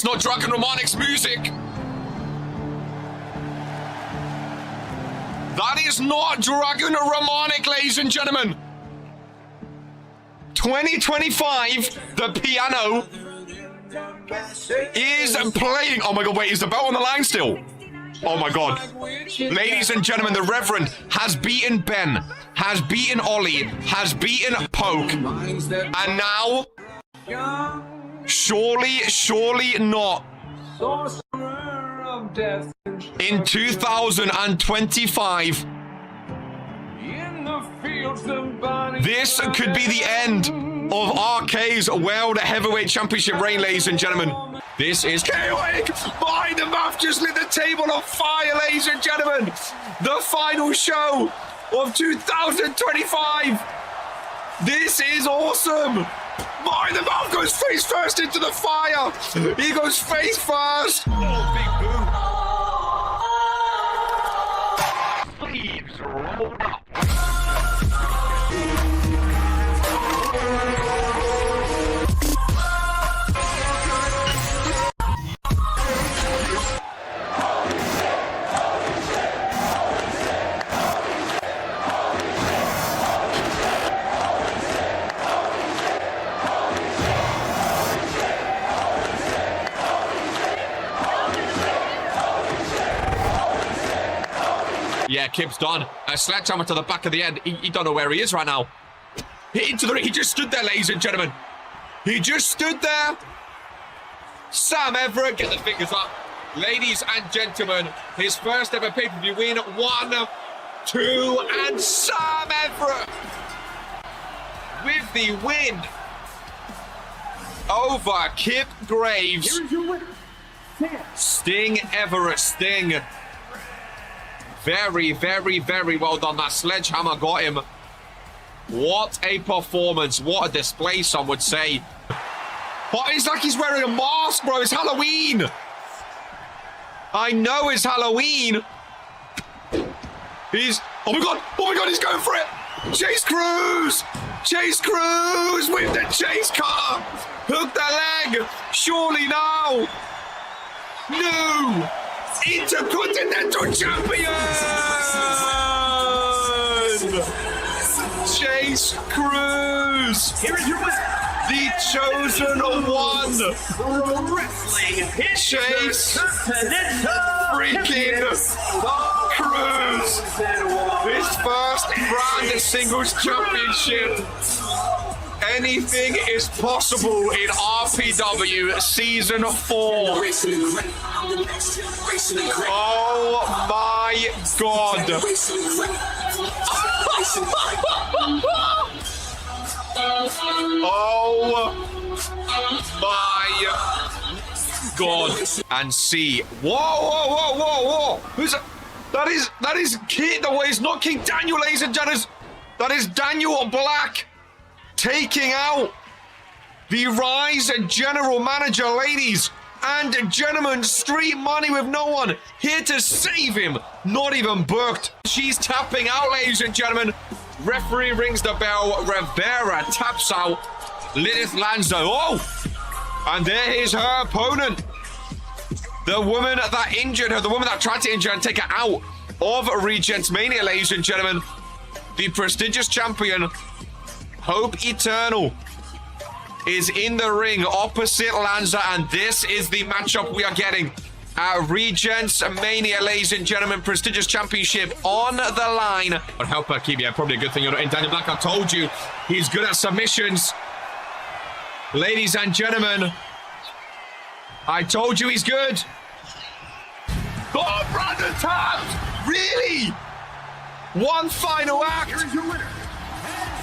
not Dragon Romanic's music. That is not Dragon Romanic, ladies and gentlemen. 2025, the piano is playing. Oh my God, wait, is the belt on the line still? Oh my God. Ladies and gentlemen, the Reverend has beaten Ben, has beaten Ollie, has beaten Poke. And now, surely not. In 2025, this could be the end of RK's World Heavyweight Championship reign, ladies and gentlemen. This is chaotic. Behind the mouth just lit the table on fire, ladies and gentlemen. The final show of 2025. This is awesome. Behind the mouth goes face first into the fire. He goes face first. Oh, big boo. Sleeves rolled up. Yeah, Kip's done. A sledgehammer to the back of the head. He don't know where he is right now. Into the ring. He just stood there, ladies and gentlemen. He just stood there. Sam Everett, get the fingers up. Ladies and gentlemen, his first ever pay-per-view win. 1, 2, and Sam Everett with the win over Kip Graves. Sting Everett, Sting. Very, very, very well done. That sledgehammer got him. What a performance. What a display, some would say. But it's like he's wearing a mask, bro. It's Halloween. I know it's Halloween. He's... Oh my God, he's going for it. Chase Cruz. Chase Cruz with the chase car. Hook the leg. Surely now. No. Intercontinental Champion! Chase Cruz! Here is your winner! The chosen one! Chase freaking Cruz! His first brand singles championship! Anything is possible in RPW Season 4. Oh my God. Oh my God. And see. Whoa. Who's that? That is King. No, it's not King Daniel, ladies and gentlemen. That is Daniel Black. Taking out the Rise General Manager, ladies and gentlemen. Street Money with no one here to save him. Not even booked. She's tapping out, ladies and gentlemen. Referee rings the bell. Rivera taps out. Lilith Lanza. Oh! And there is her opponent. The woman that injured her. The woman that tried to injure her and take her out of Regents Mania, ladies and gentlemen. The prestigious champion, Hope Eternal, is in the ring opposite Lanza, and this is the matchup we are getting at Regents Mania, ladies and gentlemen. Prestigious championship on the line. But help her keep, yeah, probably a good thing you're not in Daniel Black. I told you, he's good at submissions. Ladies and gentlemen, I told you he's good. Oh, Brandon tapped! Really? One final act.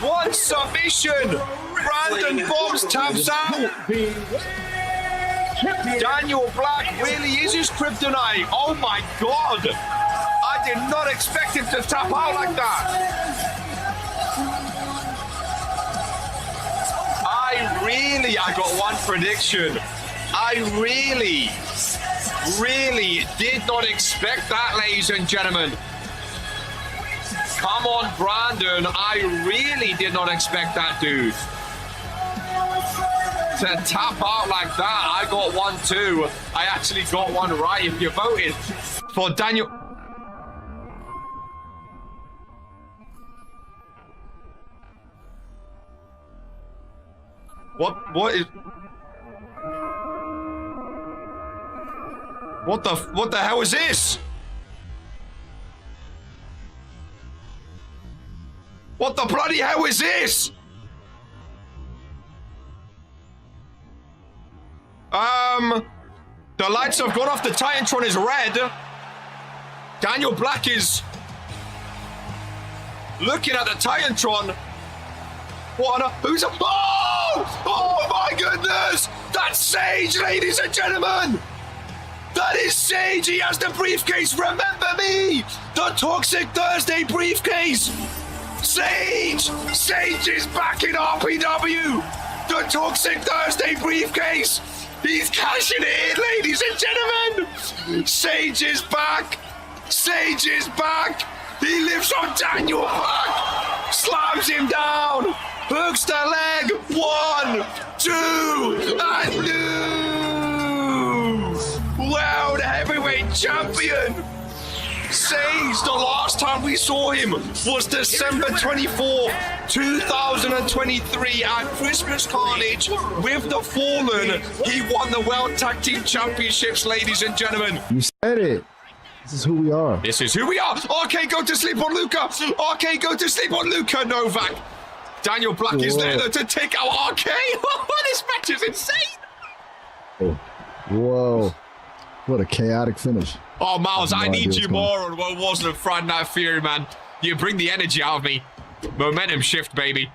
One submission. Brandon Bombs taps out. Daniel Black really is his kryptonite. Oh my God. I did not expect him to tap out like that. I got one prediction. I really did not expect that, ladies and gentlemen. Come on, Brandon. I really did not expect that, dude. to tap out like that. I got one too. I actually got one right if you voted for Daniel. What the hell is this? What the bloody hell is this? The lights have gone off. The Titantron is red. Daniel Black is looking at the Titantron. Who's a... Oh my goodness! That's Sage, ladies and gentlemen! That is Sage! He has the briefcase! Remember me! The Toxic Thursday briefcase! Sage! Sage is back in RPW! The Toxic Thursday briefcase! He's cashing it in, ladies and gentlemen! Sage is back! Sage is back! He lifts on Daniel Black! Slams him down! Hooks the leg! 1, 2, and new! World Heavyweight Champion! Sage, the last time we saw him was December 24th, 2023 at Christmas Carnage with the Fallen. He won the World Tag Team Championships, ladies and gentlemen. You said it. This is who we are. This is who we are. RK, go to sleep on Luca. RK, go to sleep on Luca Novak. Daniel Black is there to take out RK. This match is insane. Oh. Whoa. What a chaotic finish. Oh, Miles, I need you more on what wasn't a Friday Night Fury, man. You bring the energy out of me. Momentum shift, baby.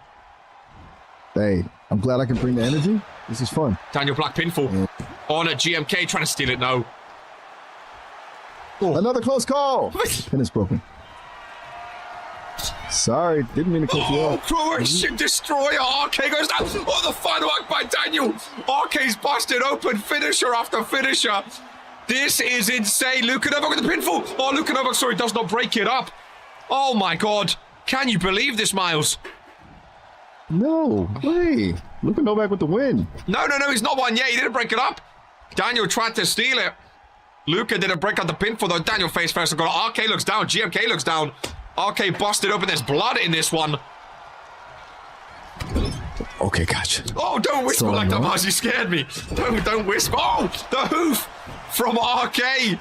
Hey, I'm glad I can bring the energy. This is fun. Daniel Black pinfall. Yeah. On a GMK, trying to steal it. No. Oh. Another close call. Pin is broken. Sorry, didn't mean to cut you off. Croatian Destroyer. RK goes down. Oh, the final act by Daniel. RK's busted open. Finisher after finisher. This is insane. Luka Novak with the pinfall. Oh, Luka Novak, sorry, does not break it up. Oh, my God. Can you believe this, Miles? No way. Luka Novak with the win. No, he's not won yet. He didn't break it up. Daniel tried to steal it. Luka didn't break up the pinfall, though. Daniel face first. RK looks down. GMK looks down. RK busted open. There's blood in this one. Okay, gotcha. Oh, don't whisper like that, Miles. You scared me. Don't whisper. Oh, the hoof from RK.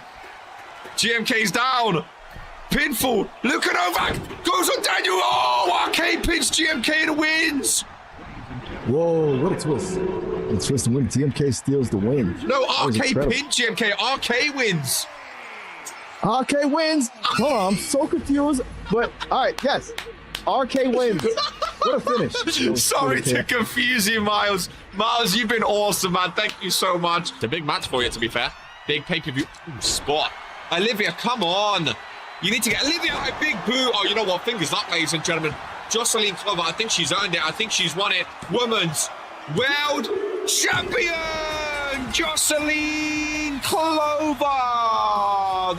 GMK's down. Pinfall. Luka Novak goes on Daniel. Oh, RK pins GMK and wins. Whoa, what a twist. A twist and win. GMK steals the win. No, RK pinned GMK. RK wins. RK wins. Oh, I'm so confused. But, all right, yes. RK wins. What a finish. Sorry to confuse you, Miles. Miles, you've been awesome, man. Thank you so much. It's a big match for you, to be fair. Big pay-per-view spot. Olivia, come on. You need to get Olivia a big boo. Oh, you know what? Fingers up, ladies and gentlemen. Jocelyn Clover, I think she's earned it. I think she's won it. Women's World Champion, Jocelyn Clover,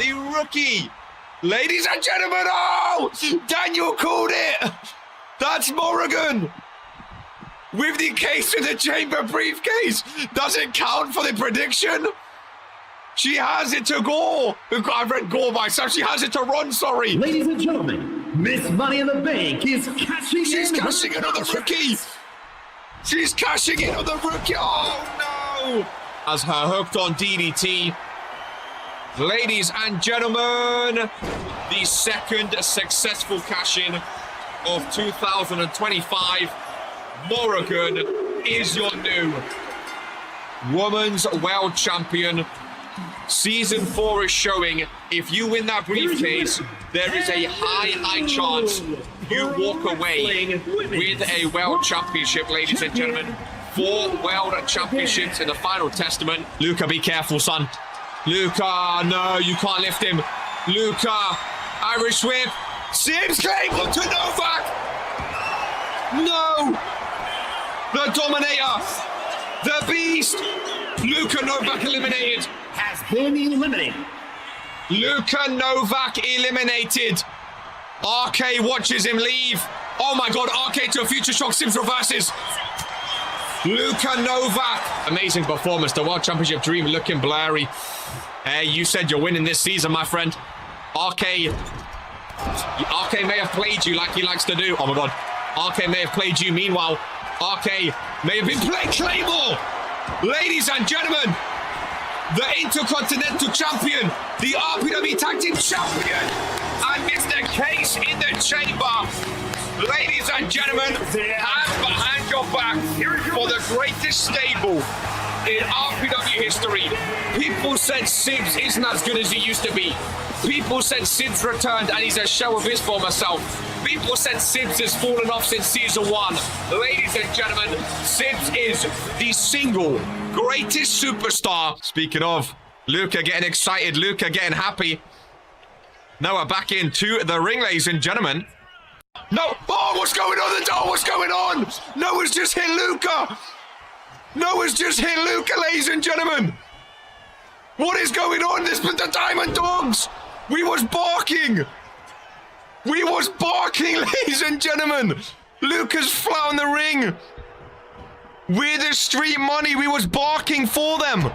the rookie. Ladies and gentlemen, oh, Daniel called it. That's Morrigan. With the case in the chamber briefcase. Does it count for the prediction? She has it to Gore. I've read Gore myself. She has it to Ron, sorry. Ladies and gentlemen, Miss Money in the Bank is cashing in. She's cashing in on the rookie. She's cashing in on the rookie. Oh, no. As her hooked on DDT. Ladies and gentlemen, the second successful cash-in of 2025. Morrigan is your new Women's World Champion. Season 4 is showing if you win that briefcase, there is a high chance you walk away with a World Championship, ladies and gentlemen. 4 World Championships in the final testament. Luca, be careful, son. Luca, no, you can't lift him. Luca, Irish whip. Sims claim to Novak. No. The Dominator. The Beast. Luca Novak eliminated. Has been eliminated. Luka Novak eliminated. RK watches him leave. Oh my God, RK to a future shock. Sims reverses. Luka Novak. Amazing performance. The World Championship dream looking blurry. Hey, you said you're winning this season, my friend. RK may have played you like he likes to do. Oh my God. RK may have played you. Meanwhile, RK may have been playing Claymore. Ladies and gentlemen, the Intercontinental Champion, the RPW Tag Team Champion, and Mr. Case in the chamber. Ladies and gentlemen, hand behind your back for the greatest stable in RPW history. People said Sibs isn't as good as he used to be. People said Sibs returned and he's a shell of his former self. People said Sibs has fallen off since season 1. Ladies and gentlemen, Sibs is the single greatest superstar. Speaking of, Luca getting excited, Luca getting happy. Now we're back into the ring, ladies and gentlemen. No, oh, what's going on? Oh, what's going on? Noah's just hit Luca. Noah's just hit Luca, ladies and gentlemen. What is going on? This was the Diamond Dogs. We was barking. We was barking, ladies and gentlemen. Luca's flat on the ring. We're the Street Money. We was barking for them.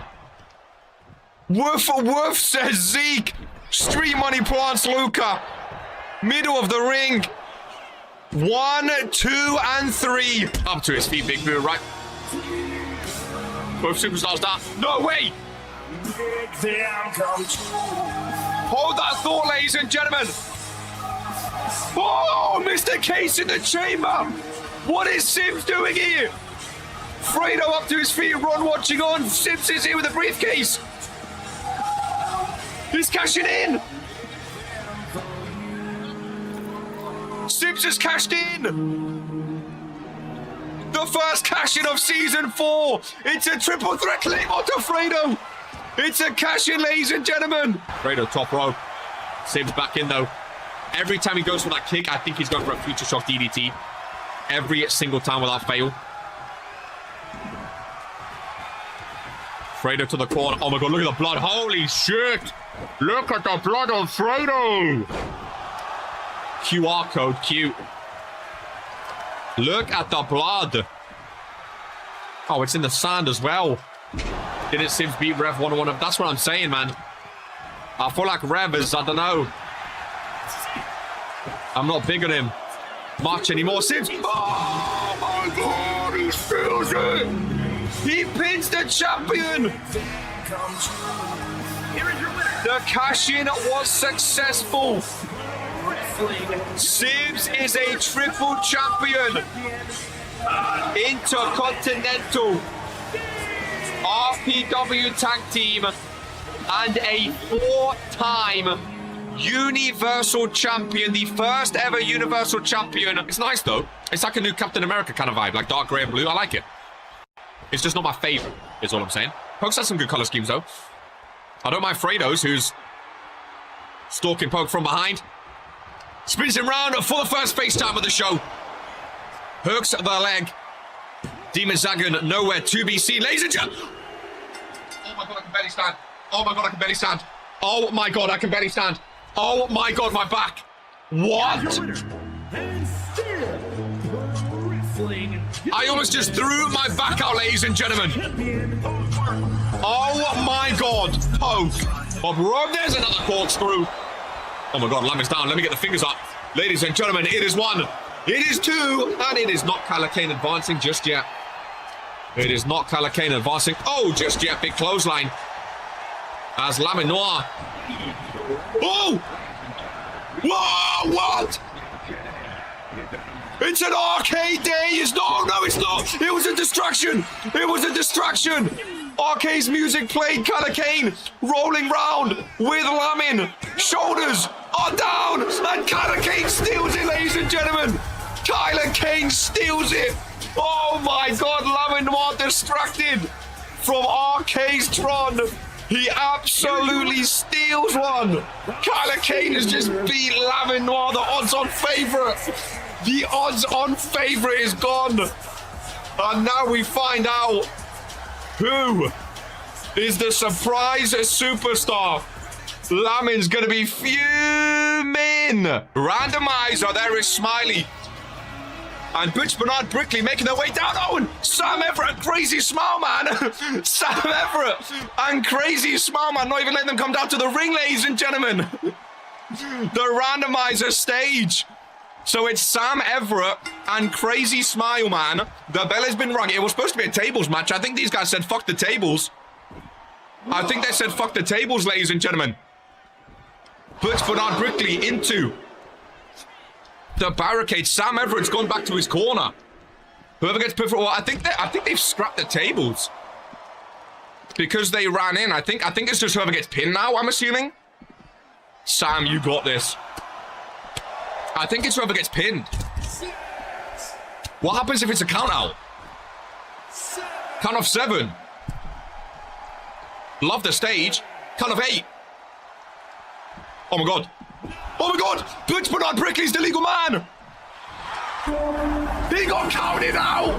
Woof for woof, says Zeke. Street Money plants Luca. Middle of the ring. 1, 2, and 3. Up to his feet, Big Boo, right? Both superstars down. No way! Hold that thought, ladies and gentlemen. Oh, Mr. Case in the chamber. What is Sims doing here? Fredo up to his feet, Ron watching on. Sims is here with a briefcase. He's cashing in. Sims has cashed in. The first cash in of season 4. It's a triple threat Claymore to Fredo. It's a cash in, ladies and gentlemen. Fredo top row. Sims back in though. Every time he goes for that kick, I think he's going for a future shock DDT. Every single time without fail. Fredo to the corner. Oh my God, look at the blood. Holy shit. Look at the blood of Fredo. QR code, cute. Look at the blood. Oh, it's in the sand as well. Didn't Sims beat Rev 101? That's what I'm saying, man. I feel like Rev is, I don't know. I'm not big on him much anymore. Sims. Oh my God, he steals it. He pins the champion. The cash-in was successful. Sims is a triple champion. Intercontinental RPW tag team and a 4-time Universal Champion, the first ever Universal Champion. It's nice though. It's like a new Captain America kind of vibe, like dark gray and blue. I like it. It's just not my favorite, is all I'm saying. Poke's has some good color schemes though. I don't mind Fredo's, who's stalking Poke from behind. Spins him round for the first FaceTime of the show. Hooks the leg. Demon Zagan nowhere to be seen. Ladies and gentlemen. Oh my God, I can barely stand. Oh my God, I can barely stand. Oh my God, I can barely stand. Oh my God, my back. What? I almost just threw my back out, ladies and gentlemen. Oh my God, Poke. Bob Rob, there's another corkscrew. Oh my God, Lamb is down. Let me get the fingers up. Ladies and gentlemen, it is 1. It is 2. And it is not Calacane advancing just yet. It is not Calacane advancing. Oh, just yet. Big clothesline. As Laminoir. Oh! Whoa, what? It's an arcade day. It's not. No, it's not. It was a distraction. It was a distraction. Arcade's music played. Calacane rolling round with Lamin. Shoulders are down. And Calacane steals it, ladies and gentlemen. Kyler Kane steals it. Oh my God, Laminoir distracted from Arcade's Tron. He absolutely steals one. Kyler Kane has just beat Laminoir, the odds-on favorite. The odds-on favorite is gone. And now we find out who is the surprise superstar. Lamin's gonna be fuming. Randomizer, there is Smiley. And Butch Bernard Brickley making their way down. Oh, and Sam Everett and Crazy Smile Man. Sam Everett and Crazy Smile Man not even letting them come down to the ring, ladies and gentlemen. The randomizer stage. So it's Sam Everett and Crazy Smile Man. The bell has been rung. It was supposed to be a tables match. I think these guys said fuck the tables. I think they said fuck the tables, ladies and gentlemen. Butch Bernard Brickley into the barricade. Sam Everett's gone back to his corner. Whoever gets put for, well, I think they've scrapped the tables because they ran in. I think it's just whoever gets pinned now, I'm assuming. Sam, you got this. I think it's whoever gets pinned. What happens if it's a count out? Count of 7. Love the stage. Count of 8. Oh my god. Oh my god! Butch Bernard Brickley's the legal man! He got counted out!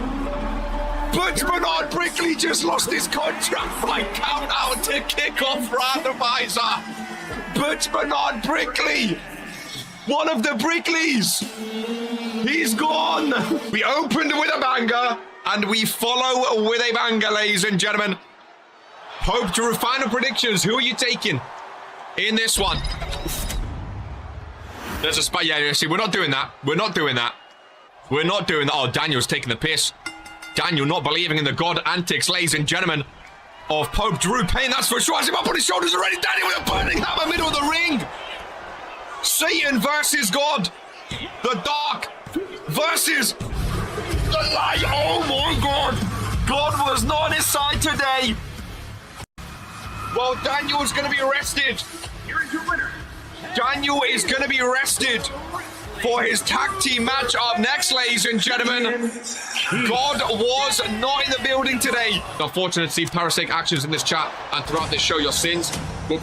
Butch Bernard Brickley just lost his contract by count out to kick off randomizer! Butch Bernard Brickley! One of the Brickleys! He's gone! We opened with a banger, and we follow with a banger, ladies and gentlemen. Hope to final predictions. Who are you taking in this one? There's a spot. Yeah, see, we're not doing that. We're not doing that. We're not doing that. Oh, Daniel's taking the piss. Daniel not believing in the god antics, ladies and gentlemen, of Pope Drew Payne. That's for sure. Has him up on his shoulders already. Daniel with a burning hammer, middle of the ring. Satan versus God. The dark versus the light. Oh my God. God was not on his side today. Well, Daniel's going to be arrested. Here's your winner. Daniel is going to be arrested for his tag team match up next, ladies and gentlemen. God was not in the building today. Unfortunate to see parasitic actions in this chat and throughout this show. Your sins will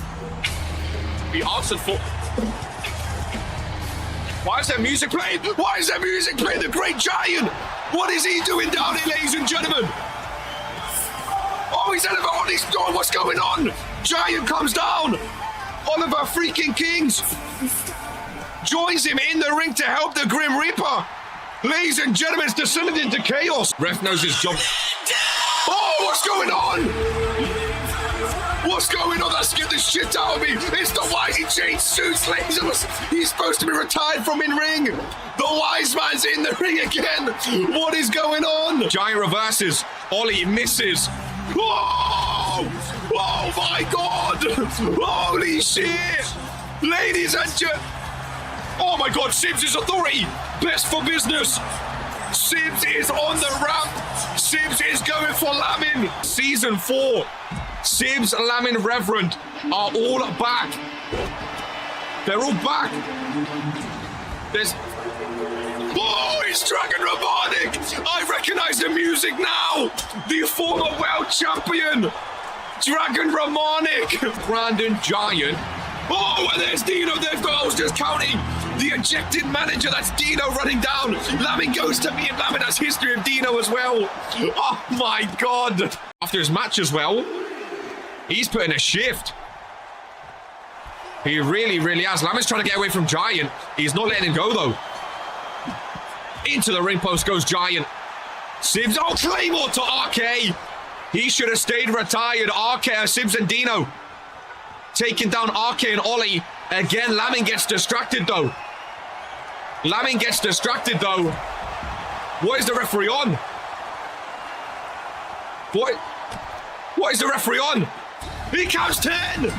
be answered for. Why is there music playing? Why is there music playing? The Great Giant. What is he doing down here, ladies and gentlemen? Oh, he's out of on his door. What's going on? Giant comes down. Oliver freaking Kings joins him in the ring to help the Grim Reaper. Ladies and gentlemen, it's descended into chaos. Ref knows his job. Oh, what's going on? What's going on? That scared the shit out of me. It's the wise. He changed suits, ladies. He's supposed to be retired from in-ring. The wise man's in the ring again. What is going on? Giant reverses. Ollie misses. Whoa! Oh my God! Holy shit! Ladies and gentlemen! Oh my God, Sibbs' authority! Best for business! Sibbs is on the ramp! Sibbs is going for Lamin! Season 4, Sibbs, Lamin, Reverend are all back. They're all back. There's... Oh, it's Dragon Robotic! I recognize the music now! The former world champion! Dragon Romanic! Brandon Giant. Oh, and there's Dino. They've got, I was just counting. The ejected manager, that's Dino running down. Lamin goes to me, and Lamin has history of Dino as well. Oh my God. After his match as well, he's putting a shift. He really, really has. Lamin's trying to get away from Giant. He's not letting him go, though. Into the ring post goes Giant. Sibbs, oh, Claymore to RK. He should have stayed retired. RK, Sibbs and Dino taking down RK and Ollie. Again, Lamin gets distracted, though. Lamin gets distracted, though. What is the referee on? What is the referee on? He counts 10.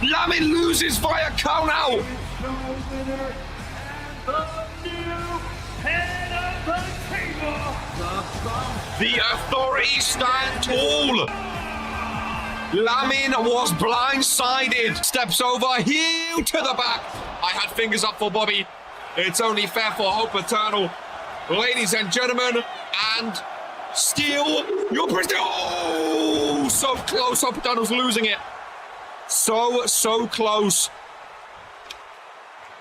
Lamin loses via count out. The authorities stand tall. Lamin was blindsided. Steps over, heel to the back. I had fingers up for Bobby. It's only fair for Hope Eternal. Ladies and gentlemen, and still, your president. Oh, so close. Hope Eternal's losing it. So close.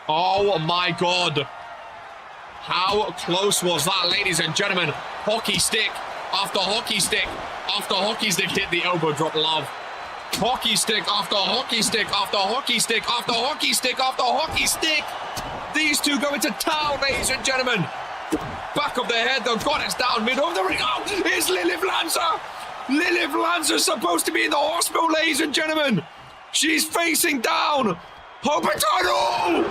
Oh my God. How close was that, ladies and gentlemen? Hockey stick after hockey stick after hockey stick hit the elbow drop, love. Hockey stick after hockey stick after hockey stick after hockey stick after hockey stick. These two go into town, ladies and gentlemen. back of the head. The goddess down mid of the ring. Oh, it's Lilith Lanza. Lilith Lanza supposed to be in the hospital, ladies and gentlemen. She's facing down. Hobbitano!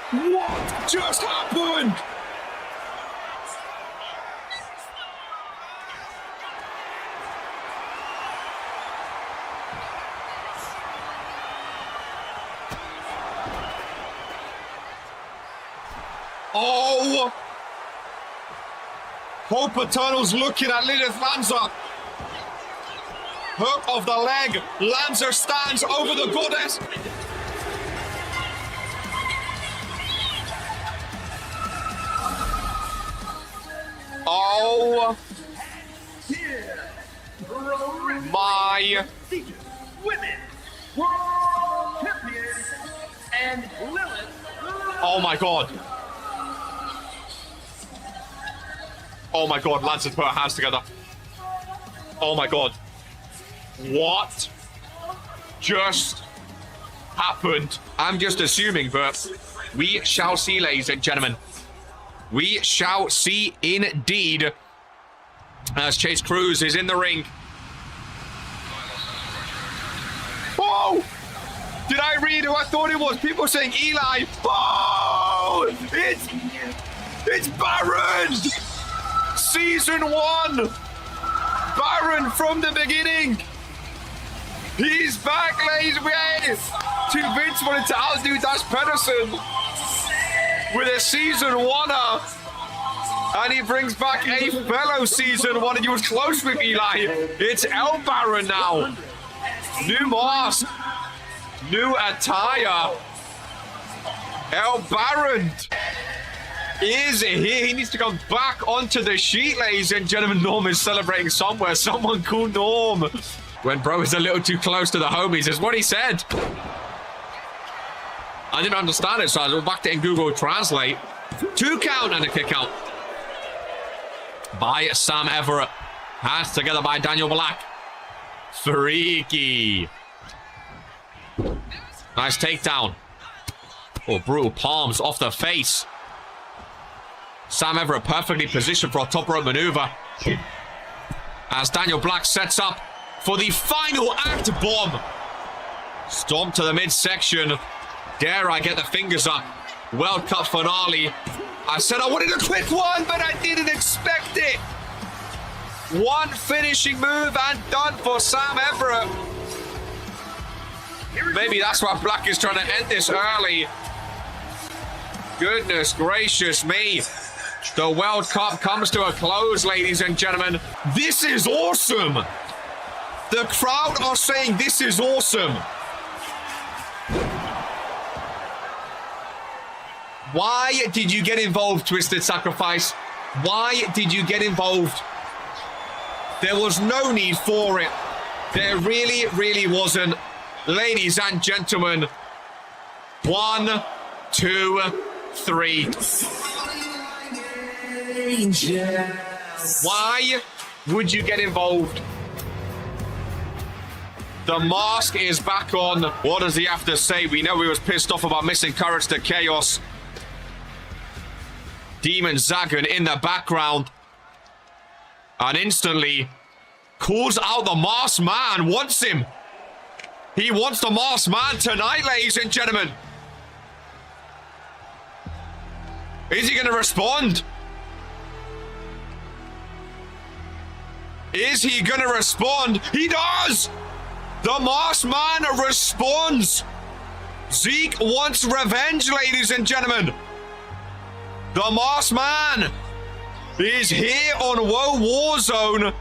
What just happened? Oh! Hope Eternal's looking at Lilith Lanza. Hook of the leg. Lanza stands over the goddess. Oh my Women World Champions and Lilith. Oh my god. Oh my god, Lanza's put her hands together. Oh my god. What just happened? I'm just assuming, but we shall see, ladies and gentlemen. We shall see indeed as Chase Cruz is in the ring. Oh! Did I read who I thought it was? People saying Eli. Oh! It's Baron! Season 1! Baron from the beginning! He's back, ladies and gentlemen! Vince wanted to outdo Dash Pedersen with a season 1-er. And he brings back a fellow season 1, and he was close with Eli. It's El Baron now. New mask. New attire. El Baron is here. He needs to come back onto the sheet, ladies and gentlemen. Norm is celebrating somewhere. Someone call Norm. When bro is a little too close to the homies, is what he said. I didn't understand it, so I backed it in Google Translate. 2 count and a kick out by Sam Everett. Hands together by Daniel Black. Freaky. Nice takedown. Oh, brutal palms off the face. Sam Everett perfectly positioned for a top rope maneuver. As Daniel Black sets up for the final act bomb. Stomp to the midsection. Dare I get the fingers up. World Cup finale. I said I wanted a quick one, but I didn't expect it. One finishing move and done for Sam Everett. Maybe that's why Black is trying to end this early. Goodness gracious me. The World Cup comes to a close, ladies and gentlemen. This is awesome. The crowd are saying this is awesome. Why did you get involved, Twisted Sacrifice? Why did you get involved? There was no need for it. There really, really wasn't. Ladies and gentlemen, 1, 2, 3. Why would you get involved? The mask is back on. What does he have to say? We know he was pissed off about missing Courage to Chaos. Demon Zagan in the background. And instantly calls out the masked man. Wants him. He wants the masked man tonight, ladies and gentlemen. Is he going to respond? Is he going to respond? He does! The masked man responds. Zeke wants revenge, ladies and gentlemen. The masked man is here on Woe Warzone.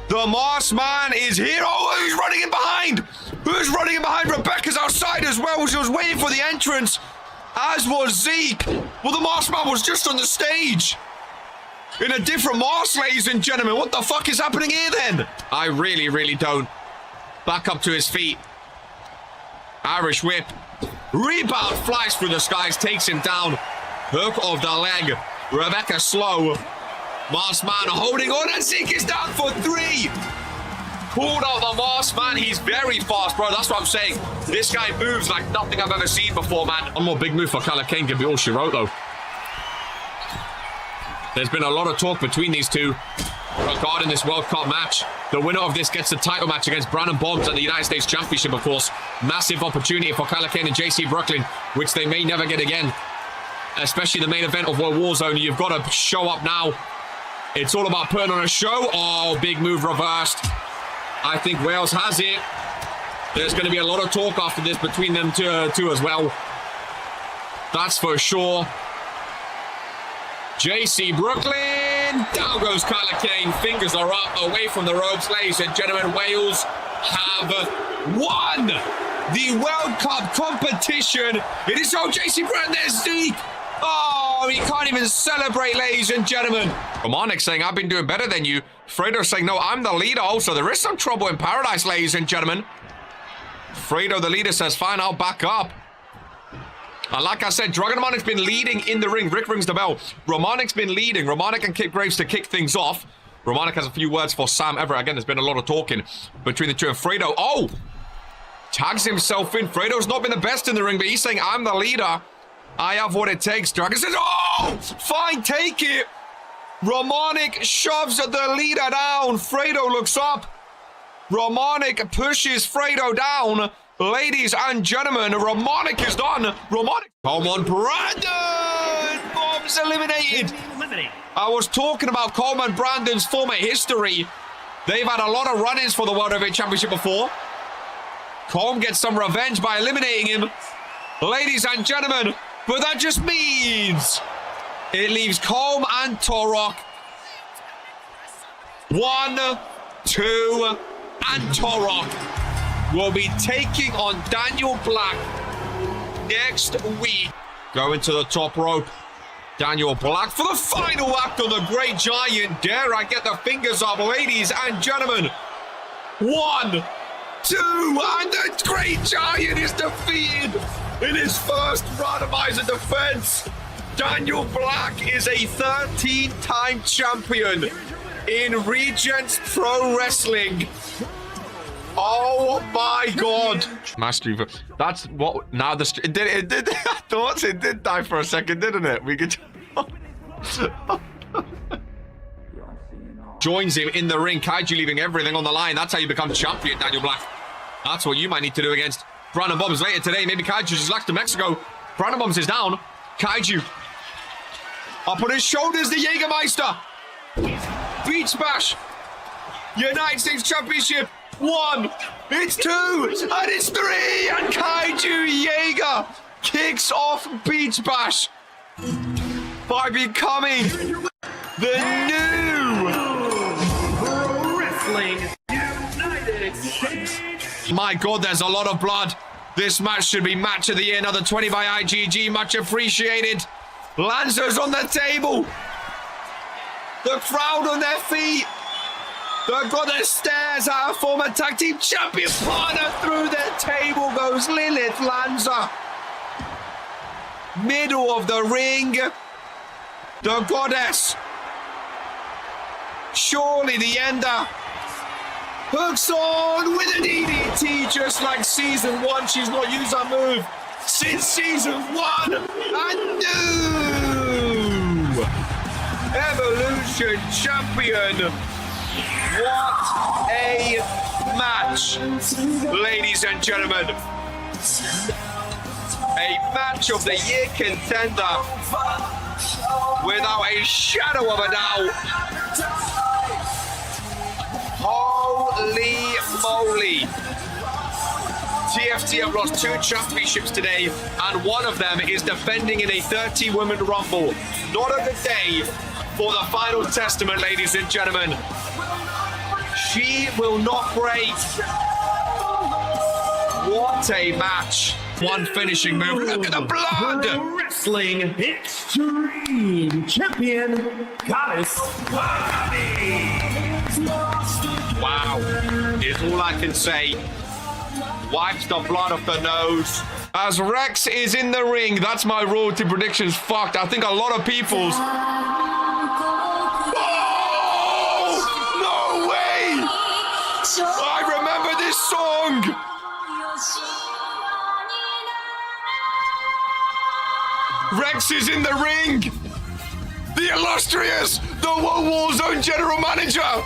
The masked man is here. Oh, who's running in behind? Who's running in behind? Rebecca's outside as well. She was waiting for the entrance, as was Zeke. Well, the masked man was just on the stage. In a different mask, ladies and gentlemen. What the fuck is happening here then? I really, really don't. Back up to his feet. Irish whip. Rebound flies through the skies, takes him down. Hook of the leg. Rebecca slow. Masked Man holding on, and Zeke is down for 3. Pulled out the Masked Man. He's very fast, bro. That's what I'm saying. This guy moves like nothing I've ever seen before, man. One more big move for Kala Kane can be all she wrote, though. There's been a lot of talk between these two regarding this World Cup match. The winner of this gets the title match against Brandon Bombs at the United States Championship, of course. Massive opportunity for Kala Kane and JC Brooklyn, which they may never get again. Especially the main event of World Warzone. You've got to show up now. It's all about putting on a show. Oh, big move reversed. I think Wales has it. There's going to be a lot of talk after this between them two as well. That's for sure. JC Brooklyn. Down goes Kala Kane. Fingers are up, away from the ropes. Ladies and gentlemen, Wales have won the World Cup competition. It is so JC Brooklyn. There's Zeke. Oh, he can't even celebrate, ladies and gentlemen. Romanik saying, I've been doing better than you. Fredo saying, no, I'm the leader. Also, there is some trouble in paradise, ladies and gentlemen. Fredo, the leader, says, fine, I'll back up. And like I said, Dragon Romanik's been leading in the ring. Rick rings the bell. Romanik's been leading. Romanik and Kip Graves to kick things off. Romanik has a few words for Sam Everett. Again, there's been a lot of talking between the two. And Fredo, oh, tags himself in. Fredo's not been the best in the ring, but he's saying, I'm the leader. I have what it takes. Dragon says, oh, fine, take it. Romanik shoves the leader down. Fredo looks up. Romanik pushes Fredo down. Ladies and gentlemen, Romanik is done. Romanik. Come on, Brandon. Bombs eliminated. I was talking about Coleman Brandon's former history. They've had a lot of run-ins for the World Heavyweight Championship before. Colm gets some revenge by eliminating him. Ladies and gentlemen, but that just means it leaves Colm and Torok. 1, 2, and Torok will be taking on Daniel Black next week. Going to the top rope. Daniel Black for the final act on the Great Giant. Dare I get the fingers up, ladies and gentlemen. 1, 2, and the Great Giant is defeated in his first randomizer defense. Daniel Black is a 13-time champion in Regents Pro Wrestling. Oh my God! Mastery. That's what. Now the. It did. I thought it did die for a second, didn't it? We could. Joins him in the ring. Kaiju leaving everything on the line. That's how you become champion, Daniel Black. That's what you might need to do against Brandon Bombs later today. Maybe Kaiju just left to Mexico. Brandon Bombs is down. Kaiju. Up on his shoulders, the Jägermeister. Beach Bash. United States Championship. 1, it's 2, and it's 3, and Kaiju Jaeger kicks off Beach Bash by becoming the new Pro Wrestling United States. My God, there's a lot of blood. This match should be match of the year. Another 20 by IGG, much appreciated. Lanzo's on the table. The crowd on their feet. The goddess stares at her former tag team champion partner. Through the table goes Lilith Lanza. Middle of the ring. The goddess. Surely the ender. Hooks on with an DDT just like season 1. She's not used that move since season 1. And new Evolution champion. What a match, ladies and gentlemen. A match of the year contender without a shadow of a doubt. Holy moly. TFT have lost 2 championships today, and one of them is defending in a 30-woman rumble. Not a good day for the final testament, ladies and gentlemen. She will not break. What a match. One finishing move. Look at the blood. Pro Wrestling Extreme Champion, Goddess Bobby. Wow. Is all I can say. Wipes the blood off the nose. As Rex is in the ring, that's my royalty predictions fucked. I think a lot of people's... Oh! Rex is in the ring. The illustrious, the Warzone general manager.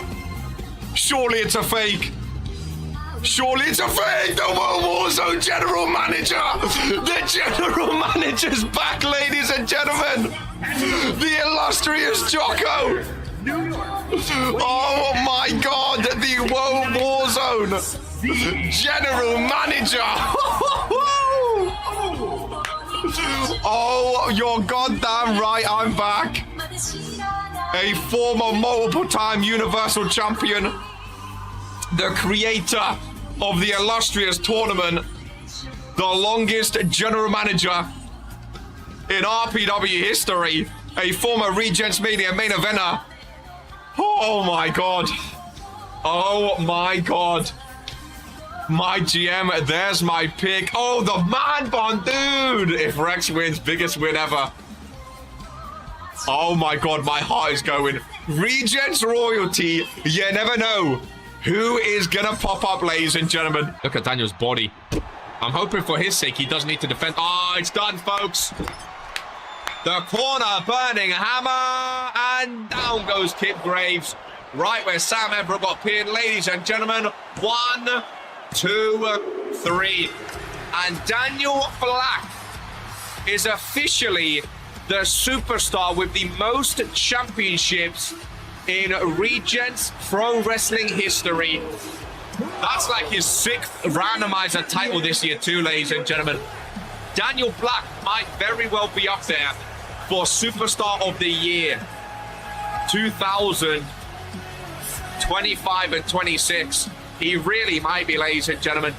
Surely it's a fake. Surely it's a fake. The Warzone general manager. The general manager's back, ladies and gentlemen. The illustrious Jocko. Oh my God, the Warzone general manager. Oh, you're goddamn right, I'm back. A former multiple-time Universal Champion, the creator of the illustrious tournament, the longest general manager in RPW history, a former Regents Media main eventer. Oh my God. Oh my God. My GM, there's my pick. Oh, the man bun, dude. If Rex wins, biggest win ever. Oh my God, my heart is going. Regents royalty, you never know who is gonna pop up, ladies and gentlemen. Look at Daniel's body. I'm hoping for his sake he doesn't need to defend. Oh, it's done, folks. The corner burning hammer, and down goes Kip Graves. Right where Sam Everett got pinned. Ladies and gentlemen, 1, 2, 3. And Daniel Black is officially the superstar with the most championships in Regents Pro Wrestling history. That's like his 6th randomizer title this year too, ladies and gentlemen. Daniel Black might very well be up there for Superstar of the Year 2025 and 26. He really might be, ladies and gentlemen.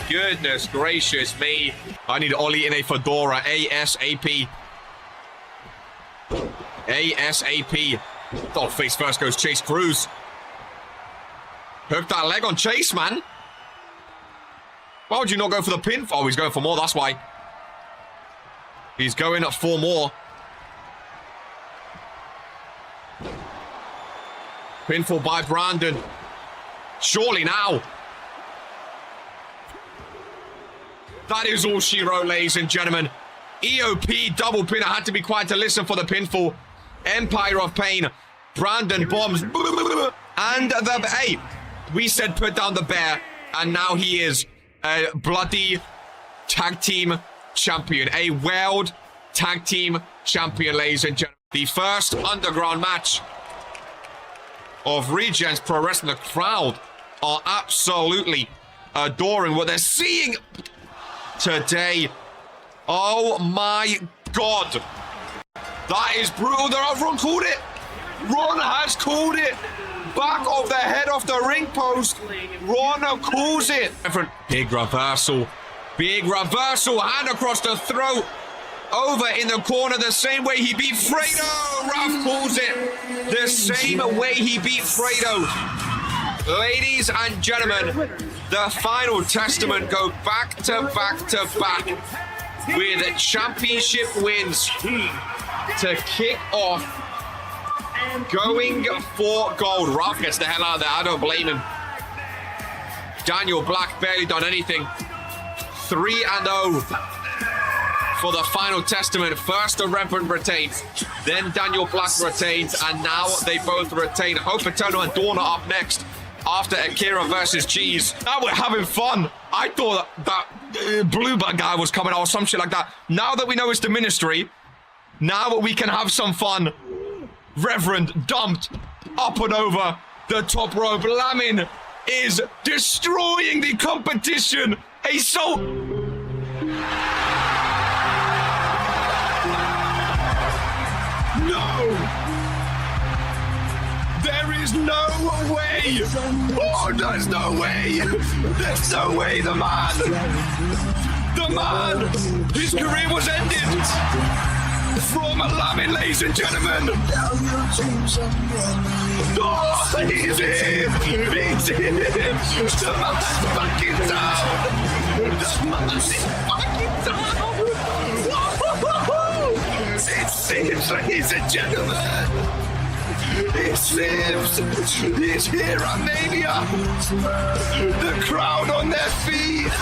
Goodness gracious me. I need Ollie in a fedora ASAP. ASAP. Oh, face first goes Chase Cruz. Hooked that leg on Chase, man. Why would you not go for the pin? Oh, he's going for more, that's why. He's going up for more. Pinfall by Brandon. Surely now. That is all she wrote, ladies and gentlemen. EOP double pin. I had to be quiet to listen for the pinfall. Empire of Pain. Brandon bombs. And the... Hey, we said put down the bear. And now he is a bloody tag team champion. A world tag team champion, ladies and gentlemen. The first underground match of Regents Pro Wrestling. The crowd are absolutely adoring what they're seeing today. Oh my God. That is brutal. Ron called it. Ron has called it. Back of the head off the ring post. Ron calls it. Big reversal. Big reversal. Hand across the throat. Over in the corner the same way he beat Fredo. Ralph calls it. The same way he beat Fredo. Ladies and gentlemen, the final testament go back to back to back with championship wins to kick off. Going for gold. Ralph gets the hell out of there. I don't blame him. Daniel Black barely done anything. 3-0 for the final testament. First the Reverend retains, then Daniel Black retains, and now they both retain. Hope Eternal and Dorna up next after Akira versus Cheese. Now we're having fun. I thought that Bluebird guy was coming out or some shit like that. Now that we know it's the ministry, now we can have some fun. Reverend dumped up and over the top rope. Lamin is destroying the competition. A so... No! There is no way! Oh, there's no way! There's no way, the man! The man! His career was ended! From Lamin, ladies and gentlemen! Oh, he's here! He's here! The man's fucking down! The man's fucking down! It's, ladies and gentlemen! It lives! It's here at Mania! The crowd on their feet!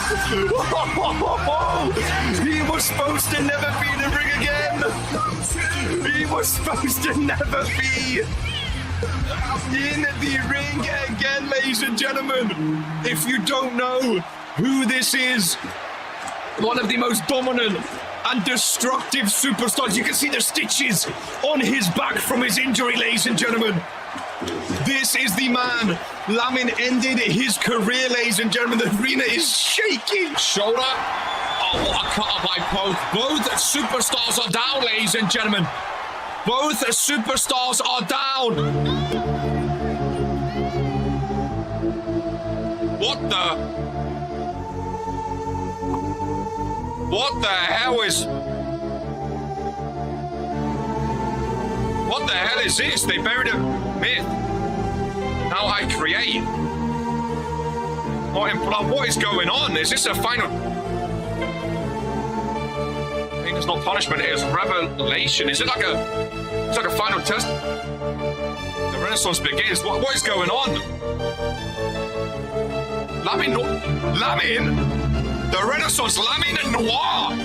He was supposed to never be in the ring again! He was supposed to never be in the ring again, ladies and gentlemen! If you don't know who this is, one of the most dominant and destructive superstars. You can see the stitches on his back from his injury, ladies and gentlemen. This is the man. Lamin ended his career, ladies and gentlemen. The arena is shaking. Shoulder. Oh, what a cutter by Poke. Both superstars are down, ladies and gentlemen. Both superstars are down. What the hell is this? They buried a myth. Now I create. What is going on? Is this a final? I think it's not punishment, it is revelation. Is it like it's like a final test? The Renaissance begins. What is going on? Lamin? The Renaissance, Lamin and Noir.